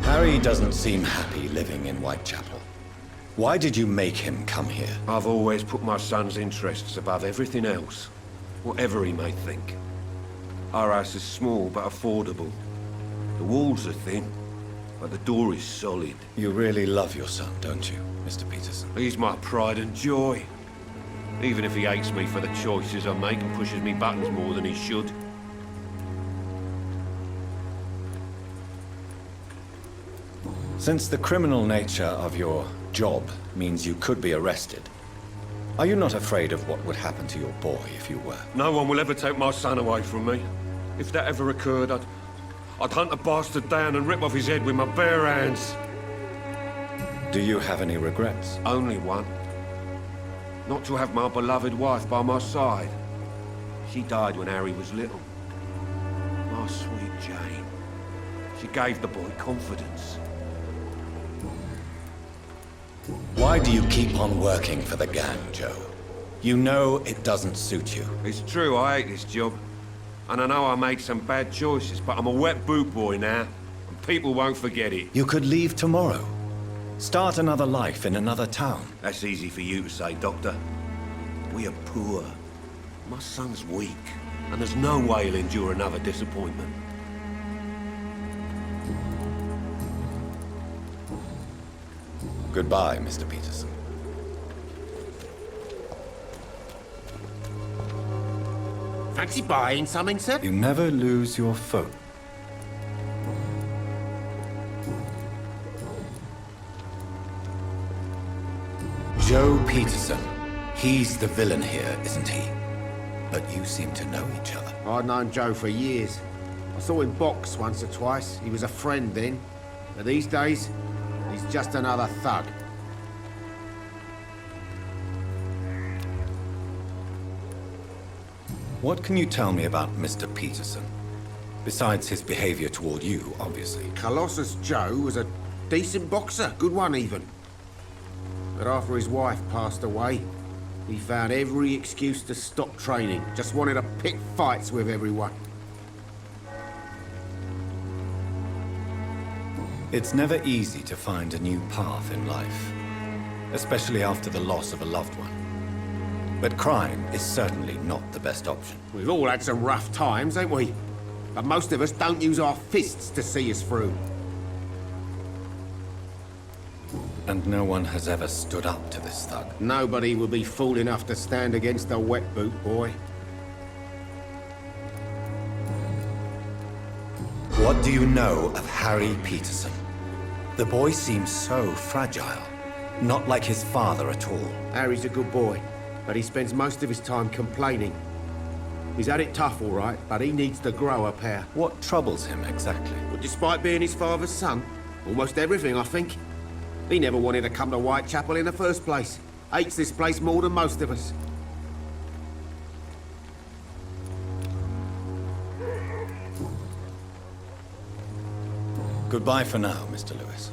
Harry doesn't seem happy living in Whitechapel. Why did you make him come here? I've always put my son's interests above everything else, whatever he may think. Our house is small but affordable. The walls are thin, but the door is solid. You really love your son, don't you, Mr. Peterson? He's my pride and joy. Even if he hates me for the choices I make and pushes me buttons more than he should. Since the criminal nature of your job means you could be arrested, are you not afraid of what would happen to your boy if you were? No one will ever take my son away from me. If that ever occurred, I'd hunt the bastard down and rip off his head with my bare hands. Do you have any regrets? Only one. Not to have my beloved wife by my side. She died when Harry was little. My sweet Jane. She gave the boy confidence. Why do you keep on working for the gang, Joe? You know it doesn't suit you. It's true, I hate this job. And I know I made some bad choices, but I'm a wet boot boy now. And people won't forget it. You could leave tomorrow. Start another life in another town. That's easy for you to say, Doctor. We are poor. My son's weak. And there's no way he'll endure another disappointment. Goodbye, Mr. Peterson. Fancy buying something, sir? You never lose your phone. Joe Peterson. He's the villain here, isn't he? But you seem to know each other. I'd known Joe for years. I saw him box once or twice. He was a friend then. But these days, he's just another thug. What can you tell me about Mr. Peterson? Besides his behavior toward you, obviously. Colossus Joe was a decent boxer, good one even. But after his wife passed away, he found every excuse to stop training. Just wanted to pick fights with everyone. It's never easy to find a new path in life, especially after the loss of a loved one. But crime is certainly not the best option. We've all had some rough times, ain't we? But most of us don't use our fists to see us through. And no one has ever stood up to this thug. Nobody will be fool enough to stand against a wet boot boy. What do you know of Harry Peterson? The boy seems so fragile. Not like his father at all. Harry's a good boy, but he spends most of his time complaining. He's had it tough, all right, but he needs to grow a pair. What troubles him exactly? Well, despite being his father's son, almost everything, I think. He never wanted to come to Whitechapel in the first place. Hates this place more than most of us. Goodbye for now, Mr. Lewis.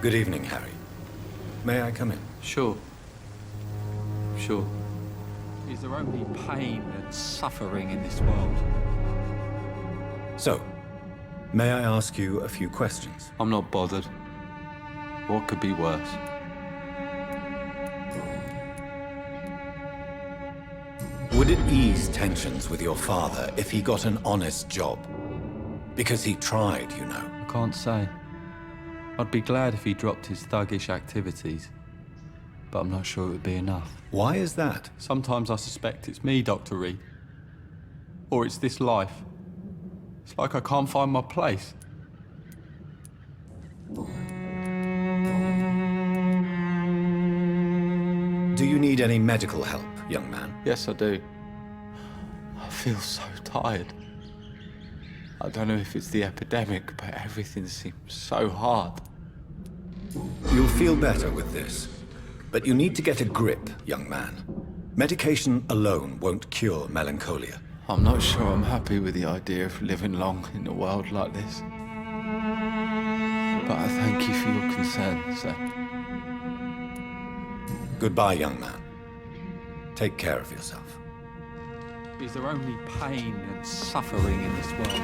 Good evening, Harry. May I come in? Sure. Sure. Is there only pain and suffering in this world? So, may I ask you a few questions? I'm not bothered. What could be worse? Would it ease tensions with your father if he got an honest job? Because he tried, you know. I can't say. I'd be glad if he dropped his thuggish activities, but I'm not sure it would be enough. Why is that? Sometimes I suspect it's me, Dr. Reed. Or it's this life. It's like I can't find my place. Do you need any medical help, young man? Yes, I do. I feel so tired. I don't know if it's the epidemic, but everything seems so hard. You'll feel better with this. But you need to get a grip, young man. Medication alone won't cure melancholia. I'm not sure I'm happy with the idea of living long in a world like this. But I thank you for your concern, sir. Goodbye, young man. Take care of yourself. Is there only pain and suffering in this world?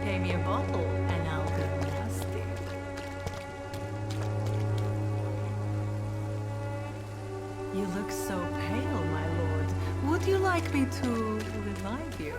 Pay me a bottle and I'll go nasty. You look so pale, my lord. Would you like me to revive you?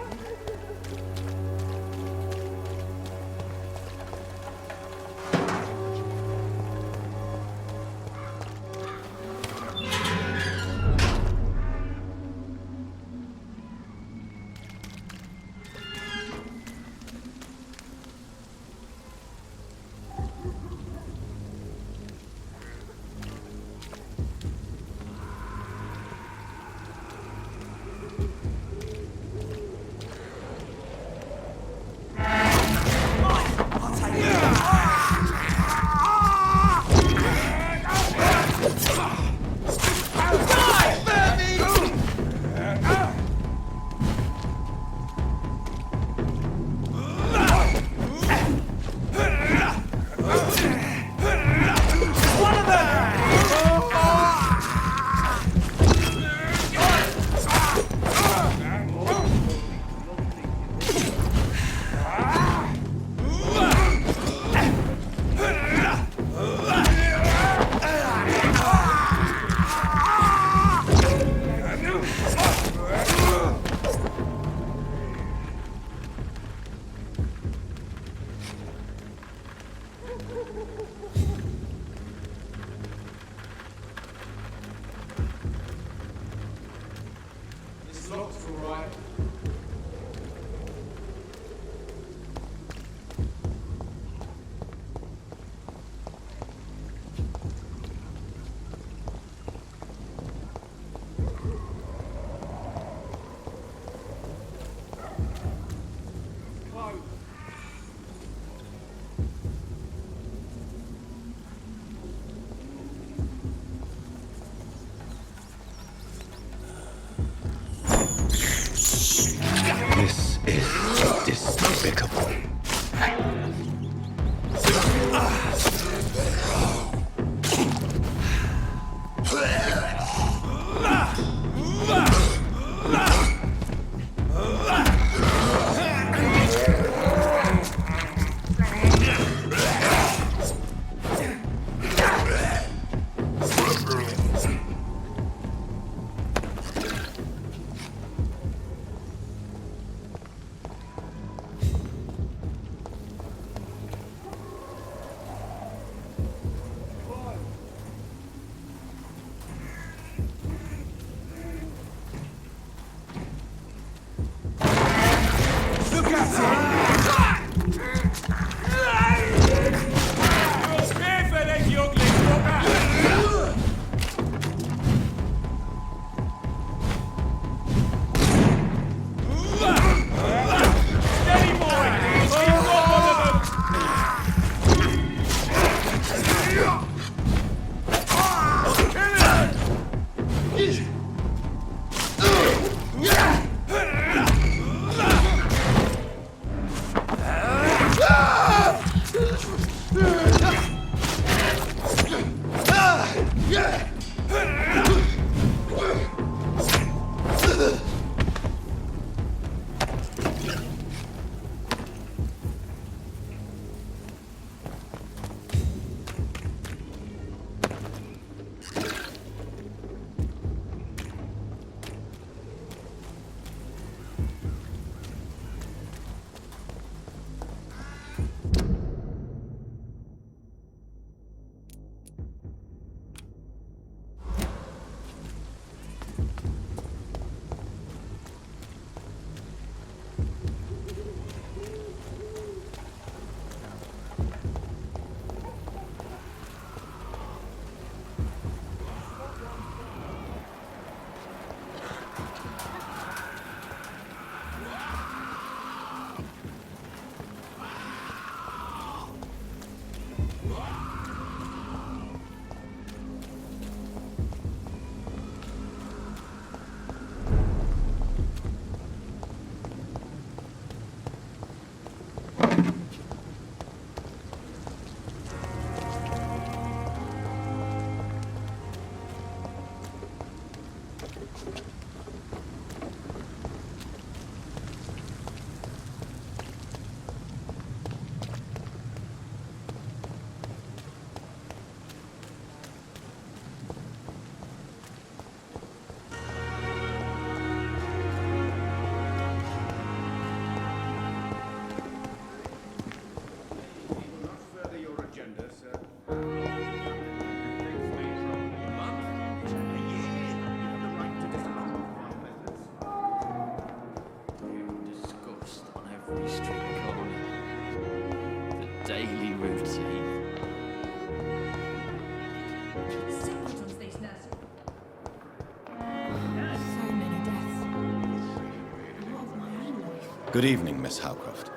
Good evening, Miss Howcroft.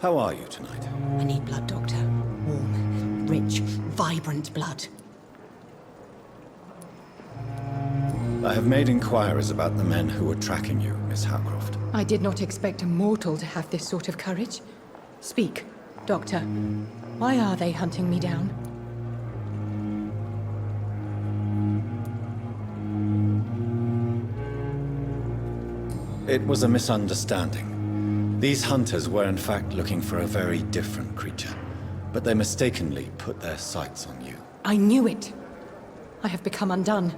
How are you tonight? I need blood, Doctor. Warm, rich, vibrant blood. I have made inquiries about the men who were tracking you, Miss Howcroft. I did not expect a mortal to have this sort of courage. Speak, Doctor. Why are they hunting me down? It was a misunderstanding. These hunters were in fact looking for a very different creature, but they mistakenly put their sights on you. I knew it! I have become undone.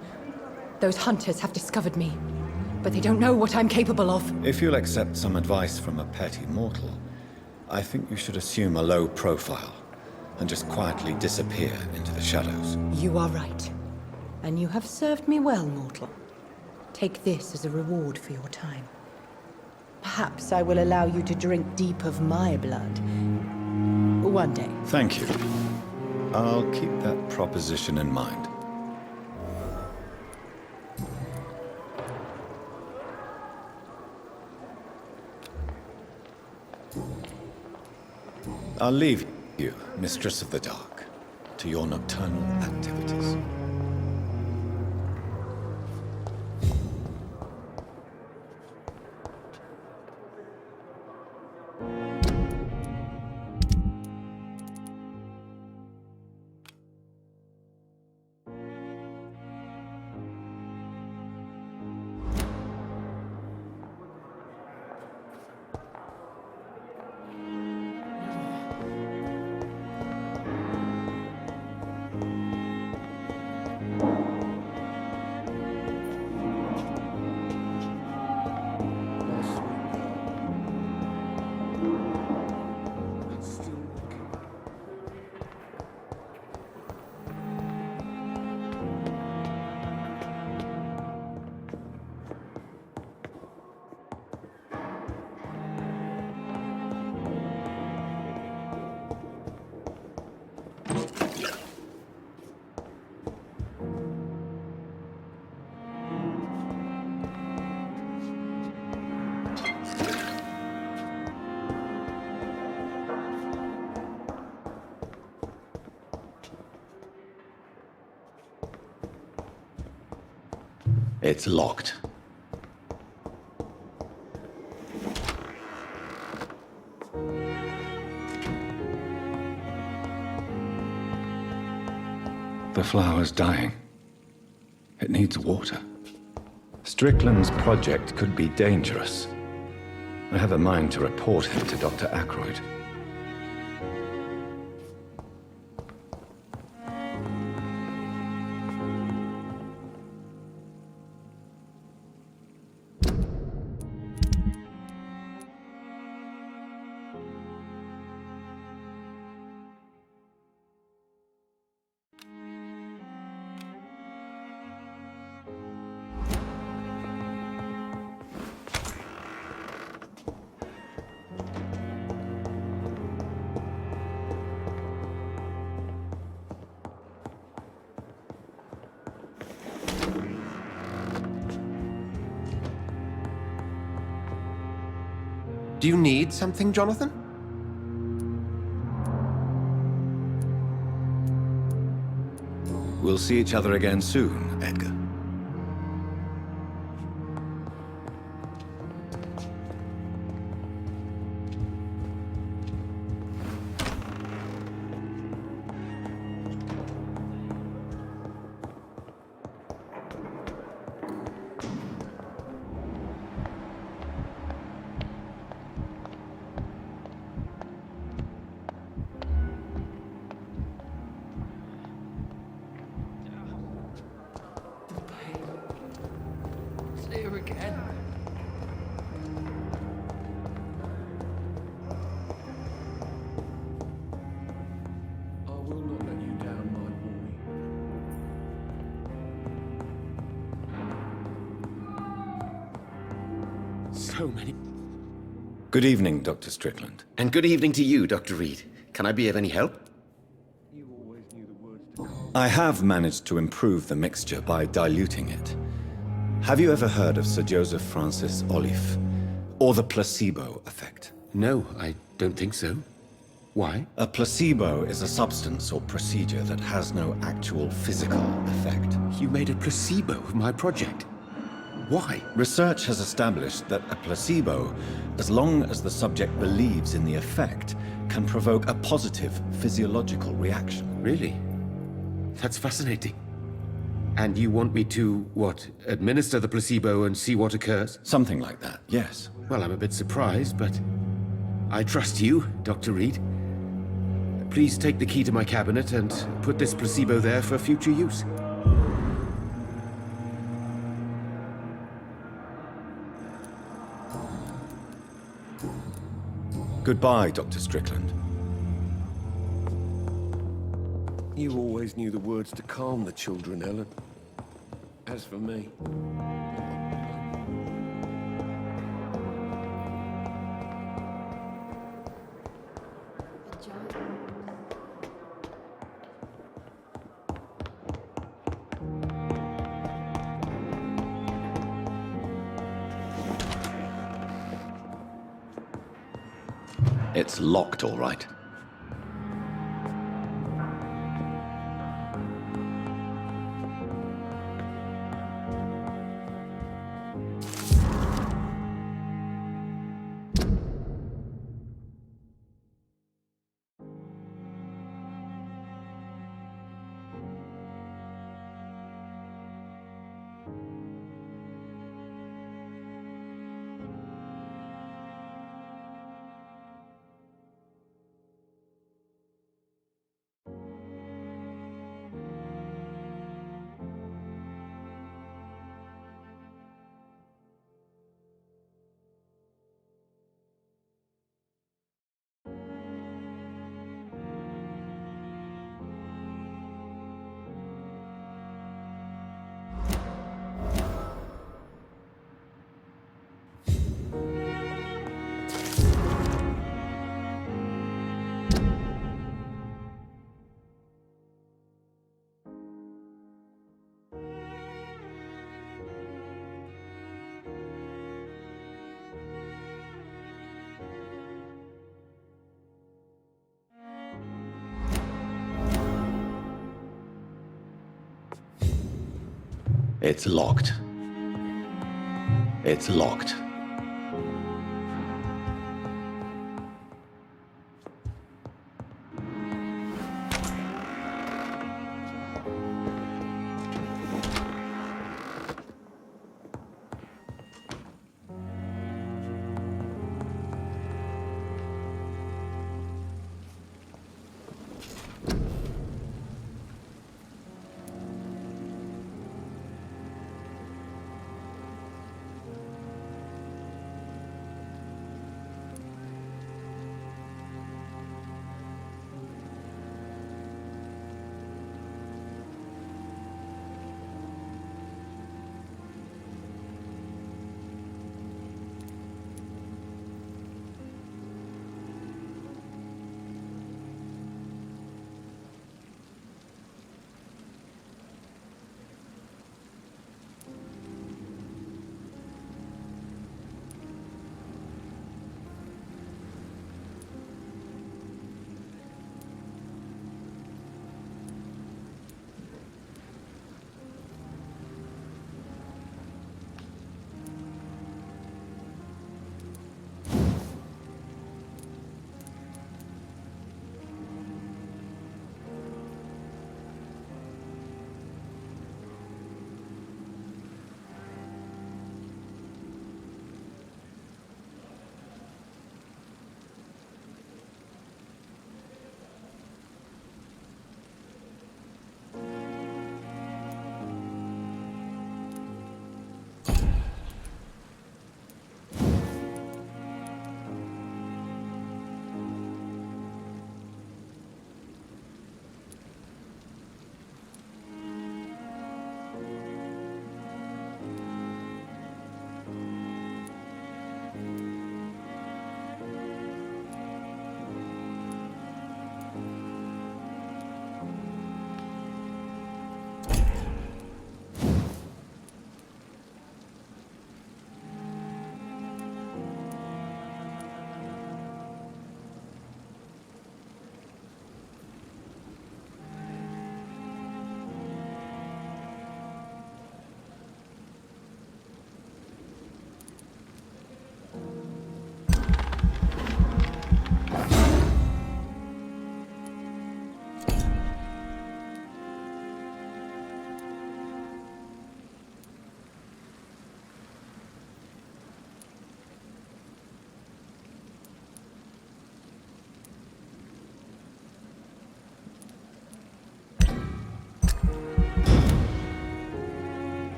Those hunters have discovered me, but they don't know what I'm capable of. If you'll accept some advice from a petty mortal, I think you should assume a low profile and just quietly disappear into the shadows. You are right. And you have served me well, mortal. Take this as a reward for your time. Perhaps I will allow you to drink deep of my blood. One day. Thank you. I'll keep that proposition in mind. I'll leave you, Mistress of the Dark, to your nocturnal activities. It's locked. The flower's dying. It needs water. Strickland's project could be dangerous. I have a mind to report him to Dr. Ackroyd. Do you need something, Jonathan? We'll see each other again soon, Edgar. So many. Good evening, Dr. Strickland. And good evening to you, Dr. Reed. Can I be of any help? I have managed to improve the mixture by diluting it. Have you ever heard of Sir Joseph Francis Olive, Or the placebo effect? No, I don't think so. Why? A placebo is a substance or procedure that has no actual physical effect. You made a placebo of my project. Why? Research has established that a placebo, as long as the subject believes in the effect, can provoke a positive physiological reaction. Really? That's fascinating. And you want me to, what, administer the placebo and see what occurs? Something like that, yes. Well, I'm a bit surprised, but I trust you, Dr. Reed. Please take the key to my cabinet and put this placebo there for future use. Goodbye, Dr. Strickland. You always knew the words to calm the children, Ellen. As for me... It's locked, all right. It's locked. It's locked.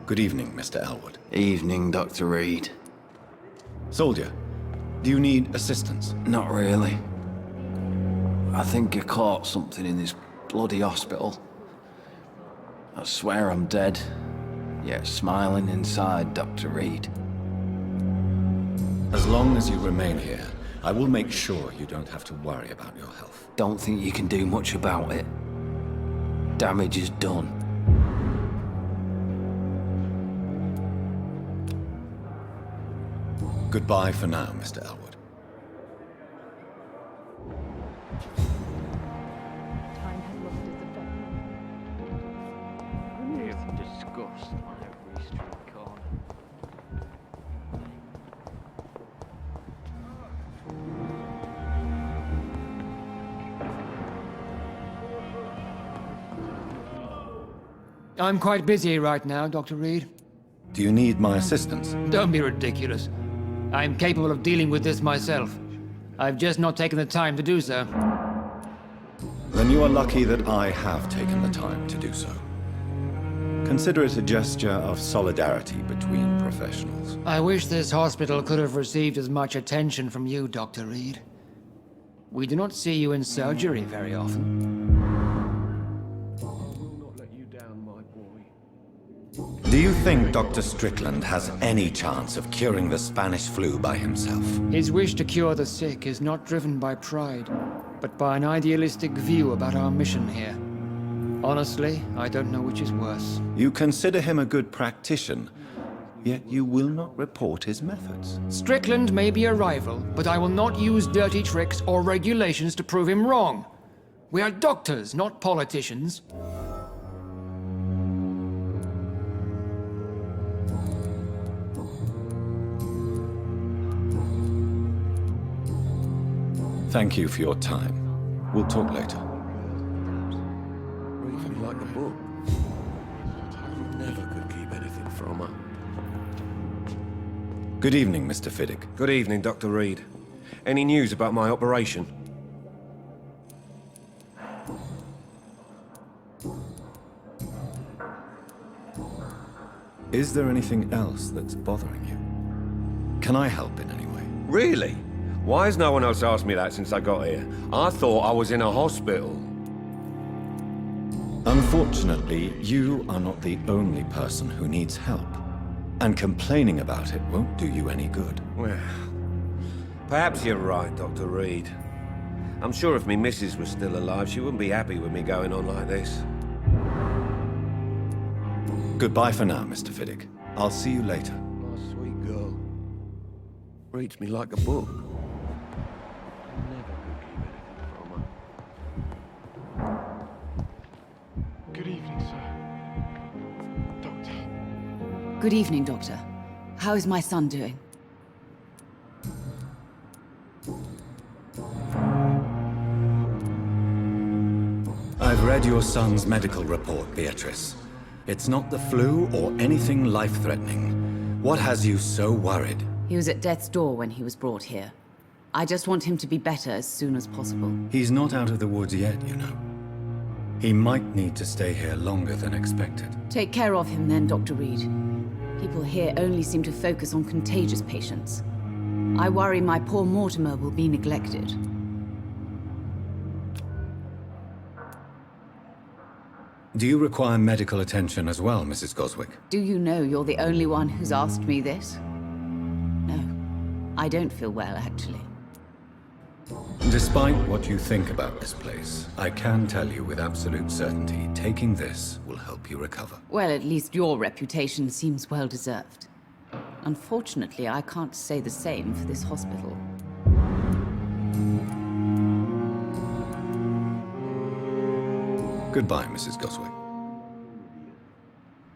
Good evening, Mr. Elwood. Evening, Dr. Reed. Soldier, do you need assistance? Not really. I think I caught something in this bloody hospital. I swear I'm dead, yet smiling inside, Dr. Reed. As long as you remain here, I will make sure you don't have to worry about your health. Don't think you can do much about it. Damage is done. Goodbye for now, Mr. Elwood. Time has lost its effect. With disgust on every street corner. I'm quite busy right now, Dr. Reed. Do you need my assistance? Don't be ridiculous. I'm capable of dealing with this myself. I've just not taken the time to do so. Then you are lucky that I have taken the time to do so. Consider it a gesture of solidarity between professionals. I wish this hospital could have received as much attention from you, Dr. Reed. We do not see you in surgery very often. Do you think Dr. Strickland has any chance of curing the Spanish flu by himself? His wish to cure the sick is not driven by pride, but by an idealistic view about our mission here. Honestly, I don't know which is worse. You consider him a good practitioner, yet you will not report his methods. Strickland may be a rival, but I will not use dirty tricks or regulations to prove him wrong. We are doctors, not politicians. Thank you for your time. We'll talk later. Reads me like a book. Never could keep anything from her. Good evening, Mr. Fiddick. Good evening, Dr. Reed. Any news about my operation? Is there anything else that's bothering you? Can I help in any way? Really? Why has no one else asked me that since I got here? I thought I was in a hospital. Unfortunately, you are not the only person who needs help. And complaining about it won't do you any good. Well, perhaps you're right, Dr. Reed. I'm sure if me missus was still alive, she wouldn't be happy with me going on like this. Goodbye for now, Mr. Fiddick. I'll see you later. My sweet girl. Reads me like a book. Never could keep anything from her. Good evening, sir. Doctor. Good evening, Doctor. How is my son doing? I've read your son's medical report, Beatrice. It's not the flu or anything life-threatening. What has you so worried? He was at death's door when he was brought here. I just want him to be better as soon as possible. He's not out of the woods yet, you know. He might need to stay here longer than expected. Take care of him then, Dr. Reed. People here only seem to focus on contagious patients. I worry my poor Mortimer will be neglected. Do you require medical attention as well, Mrs. Goswick? Do you know you're the only one who's asked me this? No, I don't feel well, actually. Despite what you think about this place, I can tell you with absolute certainty, taking this will help you recover. Well, at least your reputation seems well deserved. Unfortunately, I can't say the same for this hospital. Goodbye, Mrs. Goswick.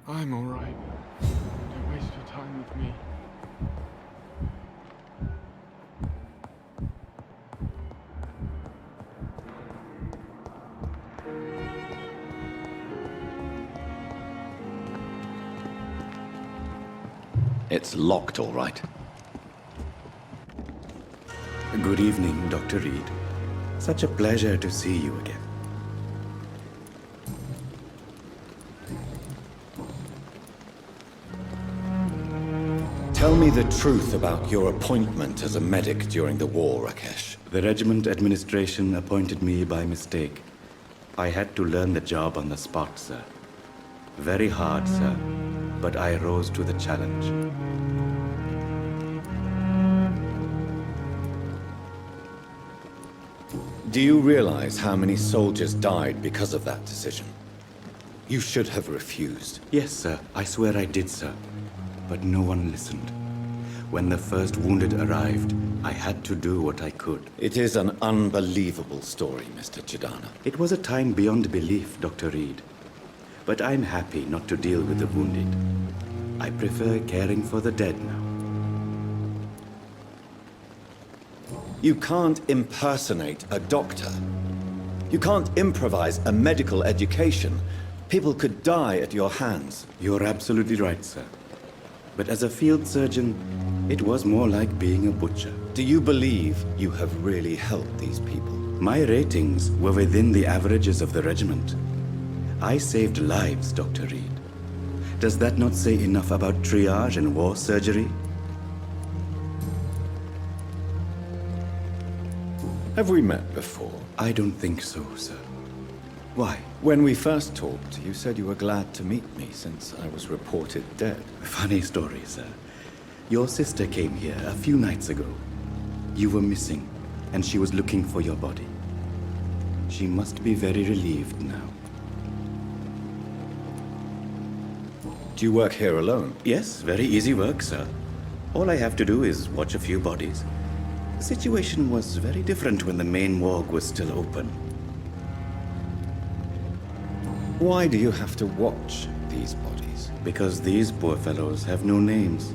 I'm all right. Don't waste your time with me. It's locked, all right. Good evening, Dr. Reed. Such a pleasure to see you again. Tell me the truth about your appointment as a medic during the war, Rakesh. The regiment administration appointed me by mistake. I had to learn the job on the spot, sir. Very hard, sir, but I rose to the challenge. Do you realize how many soldiers died because of that decision? You should have refused. Yes, sir. I swear I did, sir. But no one listened. When the first wounded arrived, I had to do what I could. It is an unbelievable story, Mr. Chidana. It was a time beyond belief, Dr. Reed. But I'm happy not to deal with the wounded. I prefer caring for the dead now. You can't impersonate a doctor. You can't improvise a medical education. People could die at your hands. You're absolutely right, sir. But as a field surgeon, it was more like being a butcher. Do you believe you have really helped these people? My ratings were within the averages of the regiment. I saved lives, Dr. Reed. Does that not say enough about triage and war surgery? Have we met before? I don't think so, sir. Why? When we first talked, you said you were glad to meet me since I was reported dead. Funny story, sir. Your sister came here a few nights ago. You were missing, and she was looking for your body. She must be very relieved now. Do you work here alone? Yes, very easy work, sir. All I have to do is watch a few bodies. The situation was very different when the main morgue was still open. Why do you have to watch these bodies? Because these poor fellows have no names.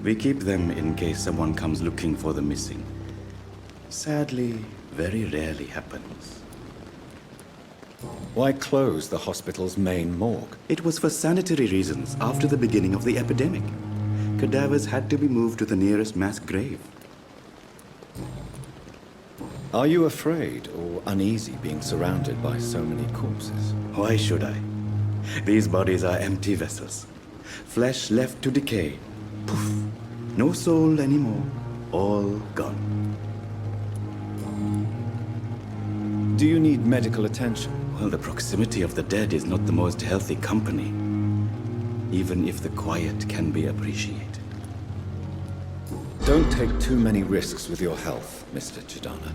We keep them in case someone comes looking for the missing. Sadly, very rarely happens. Why close the hospital's main morgue? It was for sanitary reasons after the beginning of the epidemic. Cadavers had to be moved to the nearest mass grave. Are you afraid or uneasy being surrounded by so many corpses? Why should I? These bodies are empty vessels. Flesh left to decay. Poof. No soul anymore. All gone. Do you need medical attention? Well, the proximity of the dead is not the most healthy company, even if the quiet can be appreciated. Don't take too many risks with your health, Mr. Chidana.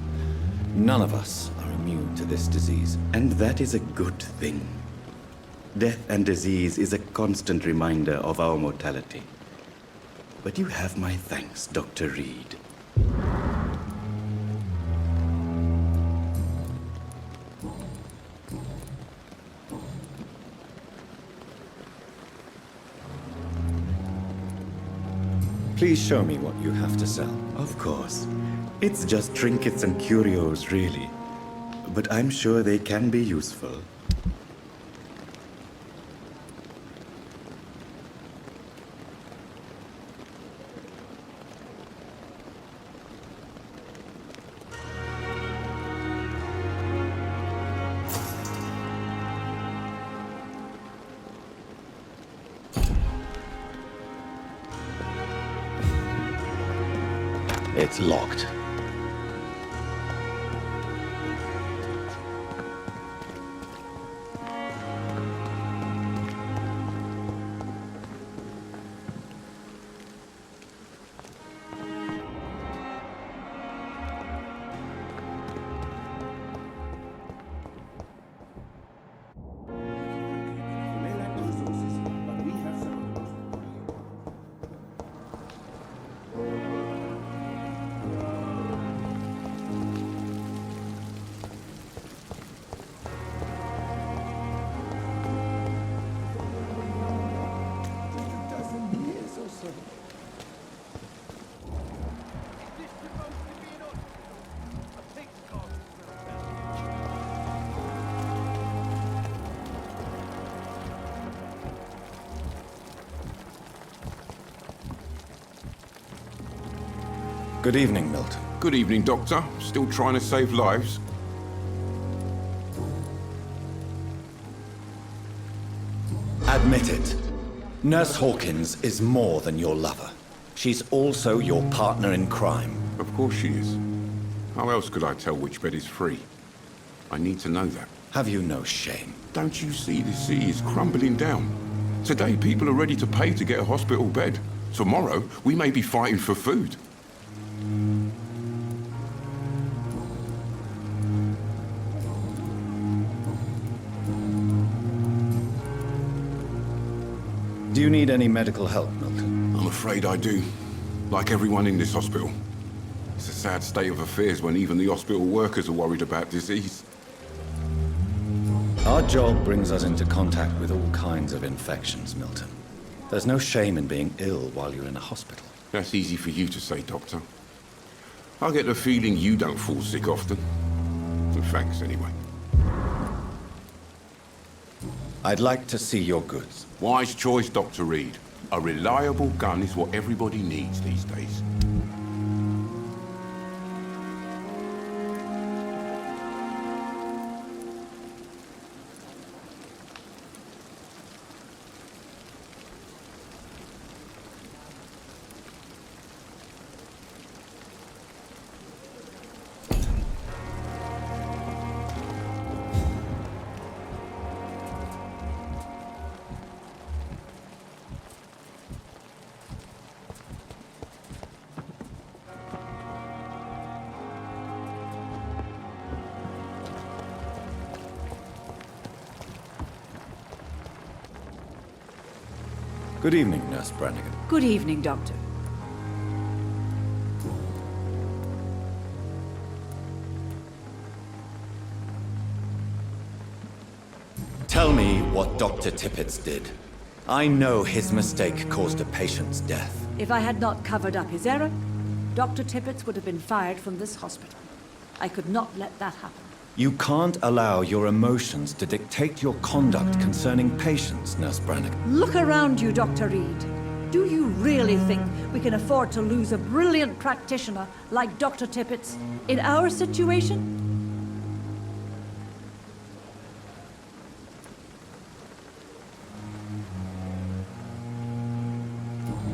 None of us are immune to this disease. And that is a good thing. Death and disease is a constant reminder of our mortality. But you have my thanks, Dr. Reed. Please show me what you have to sell. Of course. It's just trinkets and curios, really. But I'm sure they can be useful. It's locked. Good evening, Milton. Good evening, Doctor. Still trying to save lives? Admit it. Nurse Hawkins is more than your lover. She's also your partner in crime. Of course she is. How else could I tell which bed is free? I need to know that. Have you no shame? Don't you see the sea is crumbling down? Today, people are ready to pay to get a hospital bed. Tomorrow, we may be fighting for food. Do you need any medical help, Milton? I'm afraid I do. Like everyone in this hospital. It's a sad state of affairs when even the hospital workers are worried about disease. Our job brings us into contact with all kinds of infections, Milton. There's no shame in being ill while you're in a hospital. That's easy for you to say, Doctor. I get the feeling you don't fall sick often. And thanks, anyway. I'd like to see your goods. Wise choice, Dr. Reed. A reliable gun is what everybody needs these days. Good evening, Nurse Brannigan. Good evening, Doctor. Tell me what Dr. Tippett did. I know his mistake caused a patient's death. If I had not covered up his error, Dr. Tippett would have been fired from this hospital. I could not let that happen. You can't allow your emotions to dictate your conduct concerning patients, Nurse Brannigan. Look around you, Dr. Reed. Do you really think we can afford to lose a brilliant practitioner like Dr. Tippett's in our situation?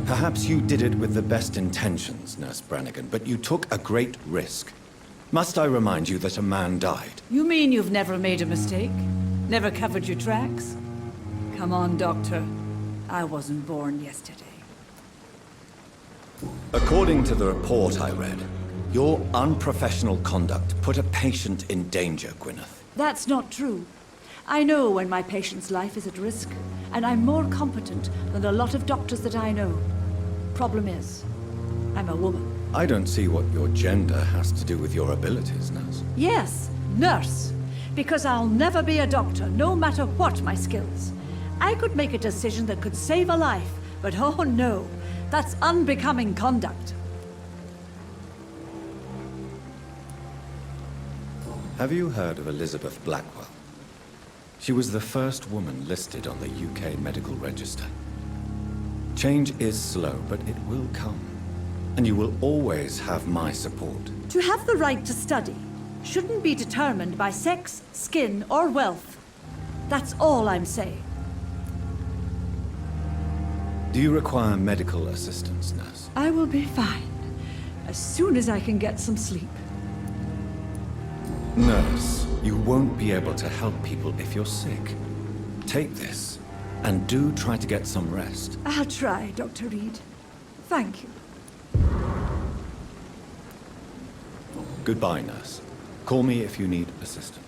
Perhaps you did it with the best intentions, Nurse Brannigan, but you took a great risk. Must I remind you that a man died? You mean you've never made a mistake? Never covered your tracks? Come on, Doctor. I wasn't born yesterday. According to the report I read, your unprofessional conduct put a patient in danger, Gwyneth. That's not true. I know when my patient's life is at risk, and I'm more competent than a lot of doctors that I know. Problem is, I'm a woman. I don't see what your gender has to do with your abilities, Nurse. Yes, nurse. Because I'll never be a doctor, no matter what my skills. I could make a decision that could save a life, but oh no, that's unbecoming conduct. Have you heard of Elizabeth Blackwell? She was the first woman listed on the UK Medical Register. Change is slow, but it will come. And you will always have my support. To have the right to study shouldn't be determined by sex, skin, or wealth. That's all I'm saying. Do you require medical assistance, Nurse? I will be fine, as soon as I can get some sleep. Nurse, you won't be able to help people if you're sick. Take this, and do try to get some rest. I'll try, Dr. Reed. Thank you. Goodbye, Nurse. Call me if you need assistance.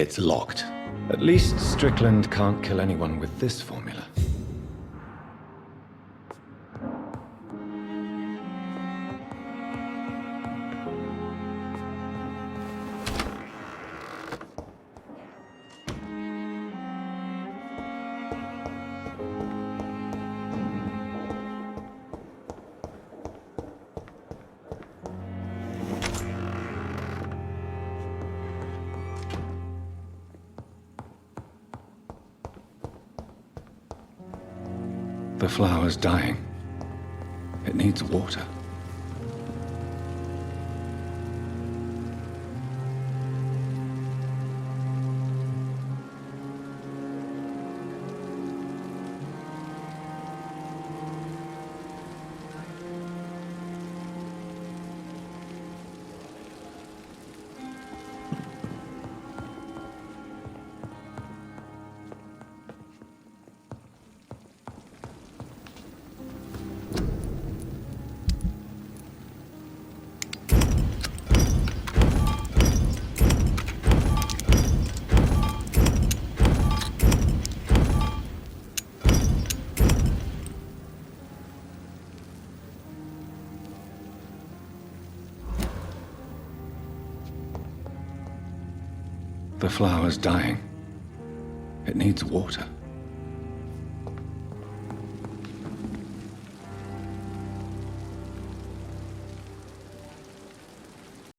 It's locked. At least Strickland can't kill anyone with this formula. The flower's dying. It needs water. The flower's dying. It needs water.